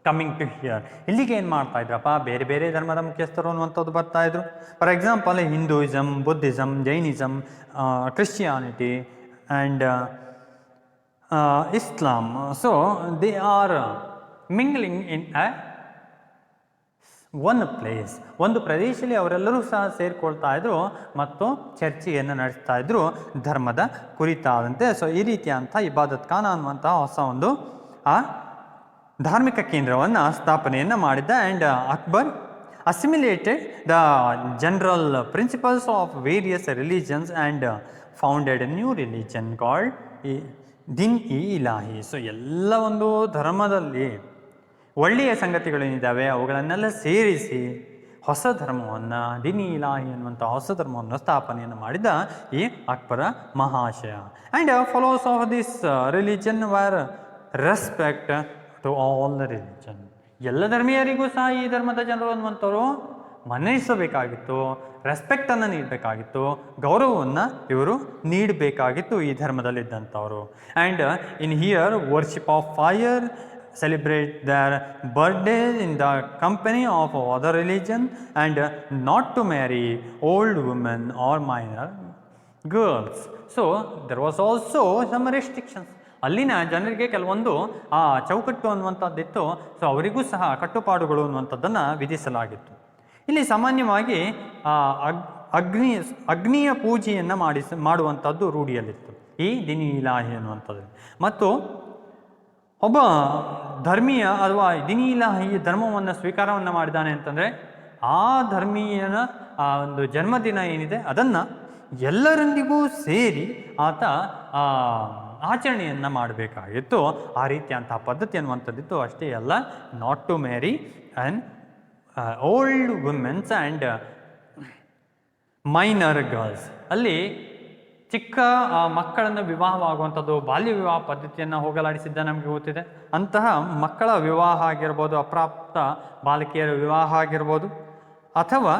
coming to here. ಇಲ್ಲಿಗೆ ಏನು ಮಾಡ್ತಾ ಇದ್ರಪ್ಪ, ಬೇರೆ ಬೇರೆ ಧರ್ಮದ ಮುಖ್ಯಸ್ಥರು ಅನ್ನುವಂಥದ್ದು ಬರ್ತಾ ಇದ್ರು. For example Hinduism, Buddhism, Jainism, Christianity and Islam. So they are mingling in a one place, ಒಂದು ಪ್ರದೇಶದಲ್ಲಿ ಅವರೆಲ್ಲರೂ ಸಹ ಸೇರಿಕೊಳ್ತಾ ಇದ್ರು ಮತ್ತು ಚರ್ಚೆಯನ್ನು ನಡೆಸ್ತಾ ಇದ್ರು ಧರ್ಮದ ಕುರಿತಾದಂತೆ. ಸೊ ಈ ರೀತಿಯಂಥ ಇಬಾದತ್ ಖಾನ ಅನ್ನುವಂತಹ ಹೊಸ ಒಂದು ಧಾರ್ಮಿಕ ಕೇಂದ್ರವನ್ನು ಸ್ಥಾಪನೆಯನ್ನು ಮಾಡಿದ್ದ. And Akbar assimilated the general principles of various religions and founded a new religion called Din E Ilahi. So ಎಲ್ಲ ಒಂದು ಧರ್ಮದಲ್ಲಿ ಒಳ್ಳೆಯ ಸಂಗತಿಗಳೇನಿದ್ದಾವೆ ಅವುಗಳನ್ನೆಲ್ಲ ಸೇರಿಸಿ ಹೊಸ ಧರ್ಮವನ್ನು, ದಿನ್ ಇ ಇಲಾಹಿ ಅನ್ನುವಂಥ ಹೊಸ ಧರ್ಮವನ್ನು ಸ್ಥಾಪನೆಯನ್ನು ಮಾಡಿದ ಈ ಅಕ್ಬರ ಮಹಾಶಯ. And followers of this religion were respect to all the religion. ಎಲ್ಲ ಧರ್ಮೀಯರಿಗೂ ಸಹ ಈ ಧರ್ಮದ ಜನರು ಅನ್ನುವಂಥವ್ರು ಮನ್ನಿಸಬೇಕಾಗಿತ್ತು, ರೆಸ್ಪೆಕ್ಟನ್ನು ನೀಡಬೇಕಾಗಿತ್ತು, ಗೌರವವನ್ನು ಇವರು ನೀಡಬೇಕಾಗಿತ್ತು ಈ ಧರ್ಮದಲ್ಲಿದ್ದಂಥವರು. And in here worship of fire, celebrate their birthdays in the company of other religion, and not to marry old women or minor girls. So there was also some restrictions. ಅಲ್ಲಿನ ಜನರಿಗೆ ಕೆಲವೊಂದು ಚೌಕಟ್ಟು ಅನ್ನುವಂಥದ್ದಿತ್ತು. ಸೊ ಅವರಿಗೂ ಸಹ ಕಟ್ಟುಪಾಡುಗಳು ಅನ್ನುವಂಥದ್ದನ್ನು ವಿಧಿಸಲಾಗಿತ್ತು. ಇಲ್ಲಿ ಸಾಮಾನ್ಯವಾಗಿ ಅಗ್ನಿಯ ಪೂಜೆಯನ್ನು ಮಾಡುವಂಥದ್ದು ರೂಢಿಯಲ್ಲಿತ್ತು ಈ ದಿನ್ ಇ ಇಲಾಹಿ ಅನ್ನುವಂಥದ್ದು. ಮತ್ತು ಒಬ್ಬ ಧರ್ಮೀಯ ಅಥವಾ ದಿನ್ ಇ ಇಲಾಹಿ ಧರ್ಮವನ್ನು ಸ್ವೀಕಾರವನ್ನು ಮಾಡಿದ್ದಾನೆ ಅಂತಂದರೆ ಆ ಧರ್ಮೀಯನ ಒಂದು ಜನ್ಮದಿನ ಏನಿದೆ ಅದನ್ನು ಎಲ್ಲರೊಂದಿಗೂ ಸೇರಿ ಆತ ಆಚರಣೆಯನ್ನು ಮಾಡಬೇಕಾಗಿತ್ತು. ಆ ರೀತಿಯಂತಹ ಪದ್ಧತಿ ಅನ್ನುವಂಥದ್ದಿತ್ತು. ಅಷ್ಟೇ ಅಲ್ಲ, not to marry and old womens and minor girls. ಅಲ್ಲಿ ಚಿಕ್ಕ ಮಕ್ಕಳನ್ನು ವಿವಾಹವಾಗುವಂಥದ್ದು, ಬಾಲ್ಯ ವಿವಾಹ ಪದ್ಧತಿಯನ್ನು ಹೋಗಲಾಡಿಸಿದ್ದ ನಮಗೆ ಗೊತ್ತಿದೆ. ಅಂತಹ ಮಕ್ಕಳ ವಿವಾಹ ಆಗಿರ್ಬೋದು, ಅಪ್ರಾಪ್ತ ಬಾಲಕಿಯರ ವಿವಾಹ ಆಗಿರ್ಬೋದು, ಅಥವಾ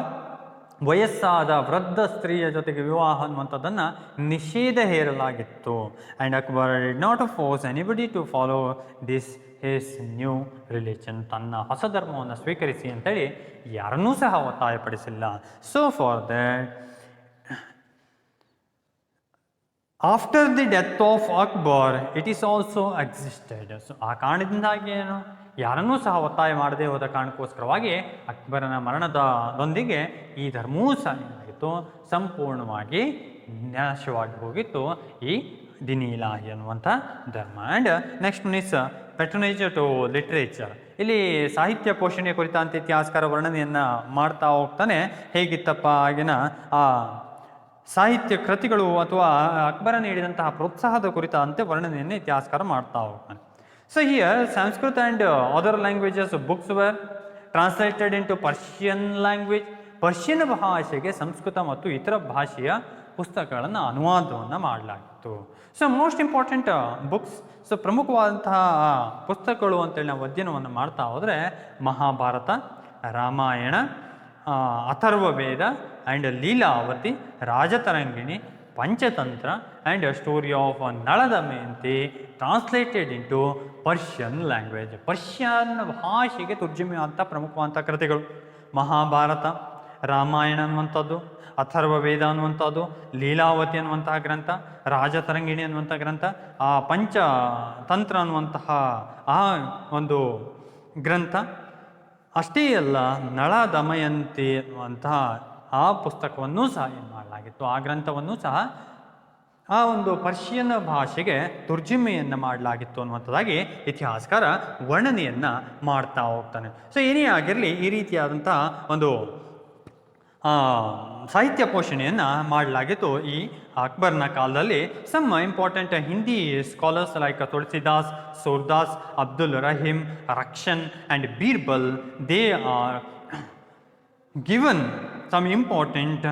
ವಯಸ್ಸಾದ ವೃದ್ಧ ಸ್ತ್ರೀಯ ಜೊತೆಗೆ ವಿವಾಹ ಅನ್ನುವಂಥದ್ದನ್ನು ನಿಷೇಧ ಹೇರಲಾಗಿತ್ತು. And Akbar did not force anybody to follow this his new religion. ತನ್ನ ಹೊಸ ಧರ್ಮವನ್ನು ಸ್ವೀಕರಿಸಿ ಅಂತೇಳಿ ಯಾರನ್ನೂ ಸಹ ಒತ್ತಾಯಪಡಿಸಿಲ್ಲ. So for that after the death of Akbar it is also existed. So ಆ ಕಾರಣದಿಂದಾಗಿ ಏನು, ಯಾರನ್ನೂ ಸಹ ಒತ್ತಾಯ ಮಾಡದೆ ಹೋದ ಕಾರಣಕ್ಕೋಸ್ಕರವಾಗಿ ಅಕ್ಬರನ ಮರಣದೊಂದಿಗೆ ಈ ಧರ್ಮವೂ ಸಹ ಏನಾಗಿತ್ತು, ಸಂಪೂರ್ಣವಾಗಿ ನಾಶವಾಗಿ ಹೋಗಿತ್ತು ಈ ದಿನ್ ಇ ಇಲಾಹಿ ಅನ್ನುವಂಥ ಧರ್ಮ. And next one is patronage to literature. ಇಲ್ಲಿ ಸಾಹಿತ್ಯ ಪೋಷಣೆಯ ಕುರಿತಂತೆ ಇತಿಹಾಸಕಾರ ವರ್ಣನೆಯನ್ನು ಮಾಡ್ತಾ ಹೋಗ್ತಾನೆ. ಹೇಗಿತ್ತಪ್ಪ ಆಗಿನ ಆ ಸಾಹಿತ್ಯ ಕೃತಿಗಳು ಅಥವಾ ಅಕ್ಬರ ನೀಡಿದಂತಹ ಪ್ರೋತ್ಸಾಹದ ಕುರಿತಂತೆ ವರ್ಣನೆಯನ್ನು ಇತಿಹಾಸಕಾರ ಮಾಡ್ತಾ ಹೋಗ್ತಾನೆ. So here Sanskrit and other languages books were translated into Persian language. Persian ಭಾಷೆಗೆ ಸಂಸ್ಕೃತ ಮತ್ತು ಇತರ ಭಾಷೆಯ ಪುಸ್ತಕಗಳನ್ನು ಅನುವಾದವನ್ನು ಮಾಡಲಾಗಿತ್ತು. So most important books, so ಪ್ರಮುಖವಾದಂತಹ ಪುಸ್ತಕಗಳು ಅಂತೇಳಿ ನಾವು ಅಧ್ಯಯನವನ್ನು ಮಾಡ್ತಾ ಹೋದರೆ Mahabharata, Ramayana, Atharvaveda and Lilavati, Rajatarangini, Panchatantra and story of Nala Damayanti translated into Persian language. Persian ಭಾಷೆಗೆ ತರ್ಜುಮೆಯಾದಂಥ ಪ್ರಮುಖವಾದಂಥ ಕೃತಿಗಳು ಮಹಾಭಾರತ, ರಾಮಾಯಣ ಅನ್ನುವಂಥದ್ದು, ಅಥರ್ವವೇದ ಅನ್ನುವಂಥದ್ದು, ಲೀಲಾವತಿ ಅನ್ನುವಂತಹ ಗ್ರಂಥ, ರಾಜತರಂಗಿಣಿ ಅನ್ನುವಂಥ ಗ್ರಂಥ, ಆ ಪಂಚತಂತ್ರ ಅನ್ನುವಂತಹ ಆ ಒಂದು ಗ್ರಂಥ. ಅಷ್ಟೇ ಅಲ್ಲ, ನಳ ದಮಯಂತಿ ಅನ್ನುವಂತಹ ಆ ಪುಸ್ತಕವನ್ನು ಸಹ ಏನು ಮಾಡಲಾಗಿತ್ತು, ಆ ಗ್ರಂಥವನ್ನು ಸಹ ಆ ಒಂದು ಪರ್ಷಿಯನ್ ಭಾಷೆಗೆ ತರ್ಜುಮೆಯನ್ನು ಮಾಡಲಾಗಿತ್ತು ಅನ್ನುವಂಥದ್ದಾಗಿ ಇತಿಹಾಸಕಾರ ವರ್ಣನೆಯನ್ನು ಮಾಡ್ತಾ ಹೋಗ್ತಾನೆ. ಸೊ ಏನೇ ಆಗಿರಲಿ, ಈ ರೀತಿಯಾದಂಥ ಒಂದು ಸಾಹಿತ್ಯ ಪೋಷಣೆಯನ್ನು ಮಾಡಲಾಗಿತ್ತು ಈ ಅಕ್ಬರ್ನ ಕಾಲದಲ್ಲಿ. Some important Hindi scholars like Tulsidas, Surdas, Abdul Rahim, Raskhan and Birbal, they are given some important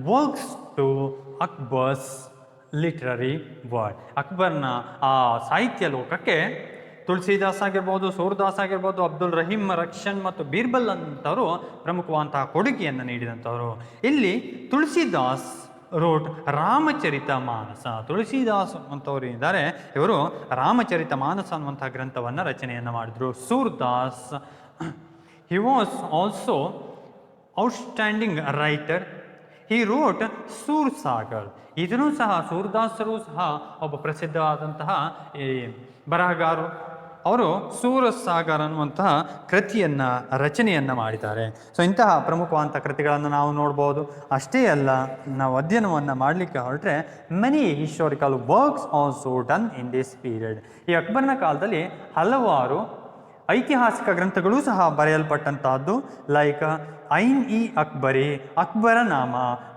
works to Akbar's literary world. ಅಕ್ಬರ್ನ ಆ ಸಾಹಿತ್ಯ ಲೋಕಕ್ಕೆ ತುಳಸಿದಾಸ್ ಆಗಿರ್ಬೋದು, ಸೂರ್ದಾಸ್ ಆಗಿರ್ಬೋದು, ಅಬ್ದುಲ್ ರಹೀಮ್, ರಕ್ಷನ್ ಮತ್ತು ಬೀರ್ಬಲ್ ಅಂತವರು ಪ್ರಮುಖವಾದಂತಹ ಕೊಡುಗೆಯನ್ನು ನೀಡಿದಂಥವರು. ಇಲ್ಲಿ ತುಳಸಿದಾಸ್ ರೋಟ್ ರಾಮಚರಿತ ಮಾನಸ. ತುಳಸಿದಾಸ್ ಅಂತವರು ಇದ್ದಾರೆ, ಇವರು ರಾಮಚರಿತ ಮಾನಸ ಅನ್ನುವಂಥ ಗ್ರಂಥವನ್ನು ರಚನೆಯನ್ನು ಮಾಡಿದರು. Surdas, he was also outstanding writer. He wrote Sursagar. ಇದನ್ನು ಸಹ ಸೂರ್ದಾಸರು ಸಹ ಒಬ್ಬ ಪ್ರಸಿದ್ಧವಾದಂತಹ ಈ ಬರಹಗಾರರು. ಅವರು ಸೂರಸಾಗರ್ ಅನ್ನುವಂತಹ ಕೃತಿಯನ್ನು ರಚನೆಯನ್ನು ಮಾಡಿದ್ದಾರೆ. ಸೊ ಇಂತಹ ಪ್ರಮುಖವಾದಂಥ ಕೃತಿಗಳನ್ನು ನಾವು ನೋಡ್ಬೋದು. ಅಷ್ಟೇ ಅಲ್ಲ, ನಾವು ಅಧ್ಯಯನವನ್ನು ಮಾಡಲಿಕ್ಕೆ ಹೊರಟ್ರೆ many historical works also done in this period. ಈ ಅಕ್ಬರ್ನ ಕಾಲದಲ್ಲಿ ಹಲವಾರು ಐತಿಹಾಸಿಕ ಗ್ರಂಥಗಳೂ ಸಹ ಬರೆಯಲ್ಪಟ್ಟಂತಹದ್ದು. ಲೈಕ್ ಐನ್ ಇ ಅಕ್ಬರಿ, ಅಕ್ಬರ ನಾಮ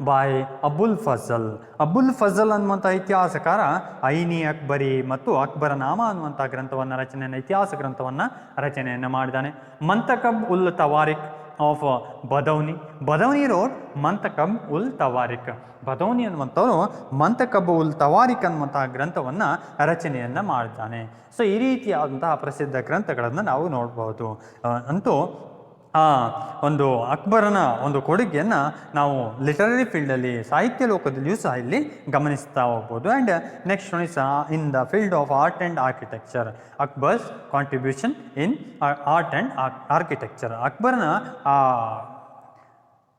ಬಾಯ್ ಅಬುಲ್ ಫಜಲ್. ಅಬುಲ್ ಫಜಲ್ ಅನ್ನುವಂಥ ಇತಿಹಾಸಕಾರ ಐನ್ ಇ ಅಕ್ಬರಿ ಮತ್ತು ಅಕ್ಬರ ನಾಮ ಅನ್ನುವಂಥ ಗ್ರಂಥವನ್ನು ಇತಿಹಾಸ ಗ್ರಂಥವನ್ನು ರಚನೆಯನ್ನು ಮಾಡಿದ್ದಾನೆ. ಮಂತಕಬ್ ಉಲ್ ತವಾರಿಕ್ ಆಫ್ ಬದೌನಿ. ಬದೌನಿ ರೋಡ್ ಮಂತಕಬ್ ಉಲ್ ತವಾರಿಕ್. ಬದೌನಿ ಅನ್ನುವಂಥವ್ರು ಮಂತಕಬ್ ಉಲ್ ತವಾರಿಕ್ ಅನ್ನುವಂತಹ ಗ್ರಂಥವನ್ನು ರಚನೆಯನ್ನು ಮಾಡ್ತಾನೆ. ಸೊ ಈ ರೀತಿಯಾದಂತಹ ಪ್ರಸಿದ್ಧ ಗ್ರಂಥಗಳನ್ನು ನಾವು ನೋಡ್ಬೋದು. ಅಂತೂ ಆ ಒಂದು ಅಕ್ಬರನ ಒಂದು ಕೊಡುಗೆಯನ್ನು ನಾವು ಲಿಟರರಿ ಫೀಲ್ಡಲ್ಲಿ, ಸಾಹಿತ್ಯ ಲೋಕದಲ್ಲಿಯೂ ಸಹ ಇಲ್ಲಿ ಗಮನಿಸ್ತಾ ಹೋಗ್ಬೋದು. And next one is in the field of art and architecture, Akbar's contribution in art and architecture. ಅಕ್ಬರ್ನ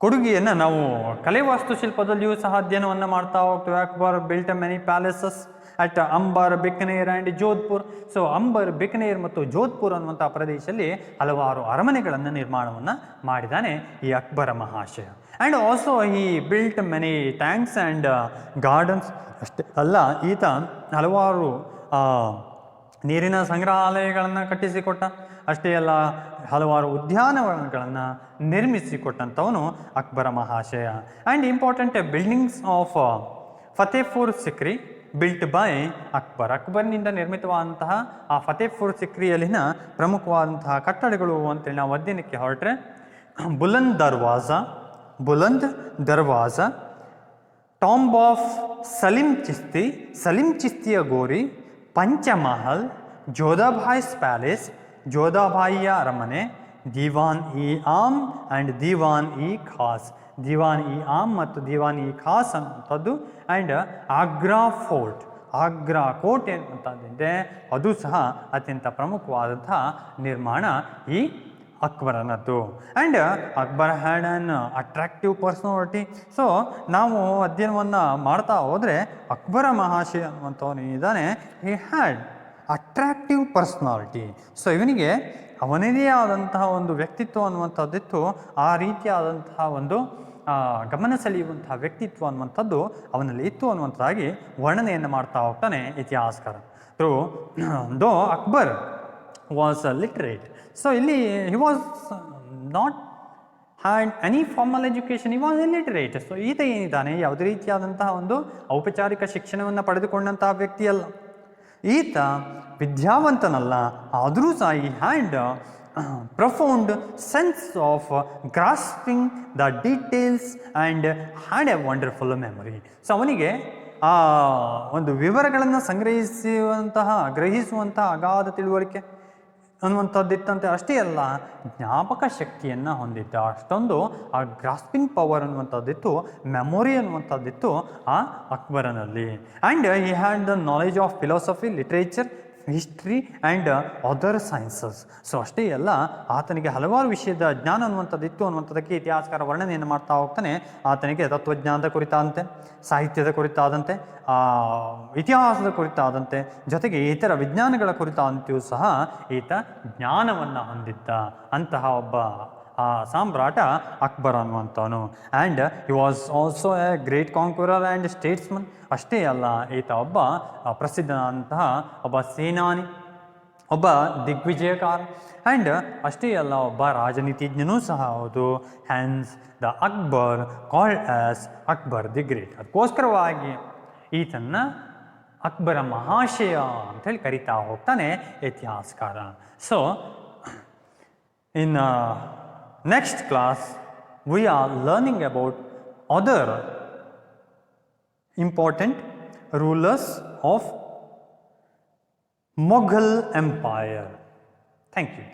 ಕೊಡುಗೆಯನ್ನು ನಾವು ಕಲೆ ವಾಸ್ತುಶಿಲ್ಪದಲ್ಲಿಯೂ ಸಹ ಅಧ್ಯಯನವನ್ನು ಮಾಡ್ತಾ ಹೋಗ್ತೇವೆ. Akbar built many palaces at Amber, Bikaner and Jodhpur. So Amber, Bikaner ಮತ್ತು ಜೋಧ್ಪುರ್ ಅನ್ನುವಂಥ ಪ್ರದೇಶದಲ್ಲಿ ಹಲವಾರು ಅರಮನೆಗಳನ್ನು ನಿರ್ಮಾಣವನ್ನು ಮಾಡಿದ್ದಾನೆ ಈ ಅಕ್ಬರ ಮಹಾಶಯ. And also he built many tanks and gardens. ಅಷ್ಟೇ ಅಲ್ಲ, ಈತ ಹಲವಾರು ನೀರಿನ ಸಂಗ್ರಹಾಲಯಗಳನ್ನು ಕಟ್ಟಿಸಿಕೊಟ್ಟ. ಅಷ್ಟೇ ಅಲ್ಲ, ಹಲವಾರು ಉದ್ಯಾನವನಗಳನ್ನು ನಿರ್ಮಿಸಿಕೊಟ್ಟಂಥವನು ಅಕ್ಬರ ಮಹಾಶಯ. And important buildings of Fatehpur Sikri built by Akbar. ಅಕ್ಬರ್ನಿಂದ ನಿರ್ಮಿತವಾದಂತಹ ಆ ಫತೇಪುರ್ ಸಿಕ್ರಿಯಲ್ಲಿನ ಪ್ರಮುಖವಾದಂತಹ ಕಟ್ಟಡಗಳು ಅಂತೇಳಿ ನಾವು ಅಧ್ಯಯನಕ್ಕೆ ಹೊರಟ್ರೆ ಬುಲಂದ್ ದರ್ವಾಜ, ಟಾಂಬ್ ಆಫ್ ಸಲೀಂ ಚಿಸ್ತಿಯ ಗೋರಿ, ಪಂಚಮಹಲ್, ಜೋಧಾಬಾಯ್ಸ್ ಪ್ಯಾಲೇಸ್, ಜೋಧಾಬಾಯಿಯ ಅರಮನೆ, ದಿವಾನ್ ಇ ಆಮ್ ಆ್ಯಂಡ್ ದಿವಾನ್ ಇ ಖಾಸ್. ದಿವಾನ್ ಇ ಆಮ್ ಮತ್ತು ದಿವಾನ್ ಇ ಖಾಸ್ ಅನ್ನುವಂಥದ್ದು. ಆ್ಯಂಡ್ ಆಗ್ರಾ ಫೋರ್ಟ್, ಆಗ್ರಾ ಕೋಟೆ ಅಂತಂದಿದೆ, ಅದು ಸಹ ಅತ್ಯಂತ ಪ್ರಮುಖವಾದಂತಹ ನಿರ್ಮಾಣ ಈ ಅಕ್ಬರನದ್ದು. And Akbar had an attractive personality. So ನಾವು ಅಧ್ಯಯನವನ್ನು ಮಾಡ್ತಾ ಹೋದರೆ ಅಕ್ಬರ ಮಹಾಶಯ ಅನ್ನುವಂಥವನು ಇದ್ದಾನೆ, he had attractive personality. So ಇವನಿಗೆ ಅವನದೇ ಆದಂತಹ ಒಂದು ವ್ಯಕ್ತಿತ್ವ ಅನ್ನುವಂಥದ್ದಿತ್ತು. ಆ ರೀತಿಯಾದಂತಹ ಒಂದು ಗಮನ ಸೆಳೆಯುವಂತಹ ವ್ಯಕ್ತಿತ್ವ ಅನ್ನುವಂಥದ್ದು ಅವನಲ್ಲಿ ಇತ್ತು ಅನ್ನುವಂಥದ್ದಾಗಿ ವರ್ಣನೆಯನ್ನು ಮಾಡ್ತಾ ಹೋಗ್ತಾನೆ ಇತಿಹಾಸಕಾರ. ದೋ ಅಕ್ಬರ್ ವಾಸ್ ಲಿಟ್ರೇಟ್. ಸೊ ಇಲ್ಲಿ he was not had any formal education, he was illiterate. So ಈತ ಏನಿದ್ದಾನೆ, ಯಾವುದೇ ರೀತಿಯಾದಂತಹ ಒಂದು ಔಪಚಾರಿಕ ಶಿಕ್ಷಣವನ್ನು ಪಡೆದುಕೊಂಡಂತಹ ವ್ಯಕ್ತಿಯಲ್ಲ. ಈತ ವಿದ್ಯಾವಂತನಲ್ಲ, ಆದರೂ ಸಹ ಈ hand profound sense of grasping the details and had A wonderful memory. So ಅವನಿಗೆ ಆ ಒಂದು ವಿವರಗಳನ್ನು ಗ್ರಹಿಸುವಂತಹ ಅಗಾಧ ತಿಳುವಳಿಕೆ, ಅನ್ನುವಂಥದ್ದಿತ್ತಂತೆ. ಅಷ್ಟೇ ಅಲ್ಲ, ಜ್ಞಾಪಕ ಶಕ್ತಿಯನ್ನು ಹೊಂದಿದ್ದ. ಅಷ್ಟೊಂದು ಆ ಗ್ರಾಸ್ಪಿಂಗ್ ಪವರ್ ಅನ್ನುವಂಥದ್ದಿತ್ತು, ಮೆಮೊರಿ ಅನ್ನುವಂಥದ್ದಿತ್ತು ಆ ಅಕ್ಬರನಲ್ಲಿ. And he had the knowledge of philosophy, literature, history and other sciences. So ಅಷ್ಟೇ ಅಲ್ಲ, ಆತನಿಗೆ ಹಲವಾರು ವಿಷಯದ ಜ್ಞಾನ ಅನ್ನುವಂಥದ್ದಿತ್ತು ಅನ್ನುವಂಥದ್ದಕ್ಕೆ ಇತಿಹಾಸಕಾರ ವರ್ಣನೆಯನ್ನು ಮಾಡ್ತಾ ಹೋಗ್ತಾನೆ. ಆತನಿಗೆ ತತ್ವಜ್ಞಾನದ ಕುರಿತಾದಂತೆ, ಸಾಹಿತ್ಯದ ಕುರಿತಾದಂತೆ, ಇತಿಹಾಸದ ಕುರಿತಾದಂತೆ, ಜೊತೆಗೆ ಇತರ ವಿಜ್ಞಾನಗಳ ಕುರಿತಾದಂತೆಯೂ ಸಹ ಈತ ಜ್ಞಾನವನ್ನು ಹೊಂದಿದ್ದ ಅಂತಹ ಒಬ್ಬ ಸಾಮ್ರಾಟ ಅಕ್ಬರ್ ಅನ್ನುವಂಥವನು. And he was also a great conqueror and statesman. ಅಷ್ಟೇ ಅಲ್ಲ, ಈತ ಒಬ್ಬ ಪ್ರಸಿದ್ಧನಾದಂತಹ ಒಬ್ಬ ಸೇನಾನಿ, ಒಬ್ಬ ದಿಗ್ವಿಜಯಕಾರ, ಆ್ಯಂಡ್ ಅಷ್ಟೇ ಅಲ್ಲ, ಒಬ್ಬ ರಾಜನೀತಿಜ್ಞನೂ ಸಹ ಹೌದು. Hence the Akbar called as Akbar the great. ಅದಕ್ಕೋಸ್ಕರವಾಗಿ ಈತನ್ನ ಅಕ್ಬರ ಮಹಾಶಯ ಅಂಥೇಳಿ ಕರಿತಾ ಹೋಗ್ತಾನೆ ಇತಿಹಾಸಕಾರ. So in next class we are learning about other important rulers of Mughal Empire. Thank you.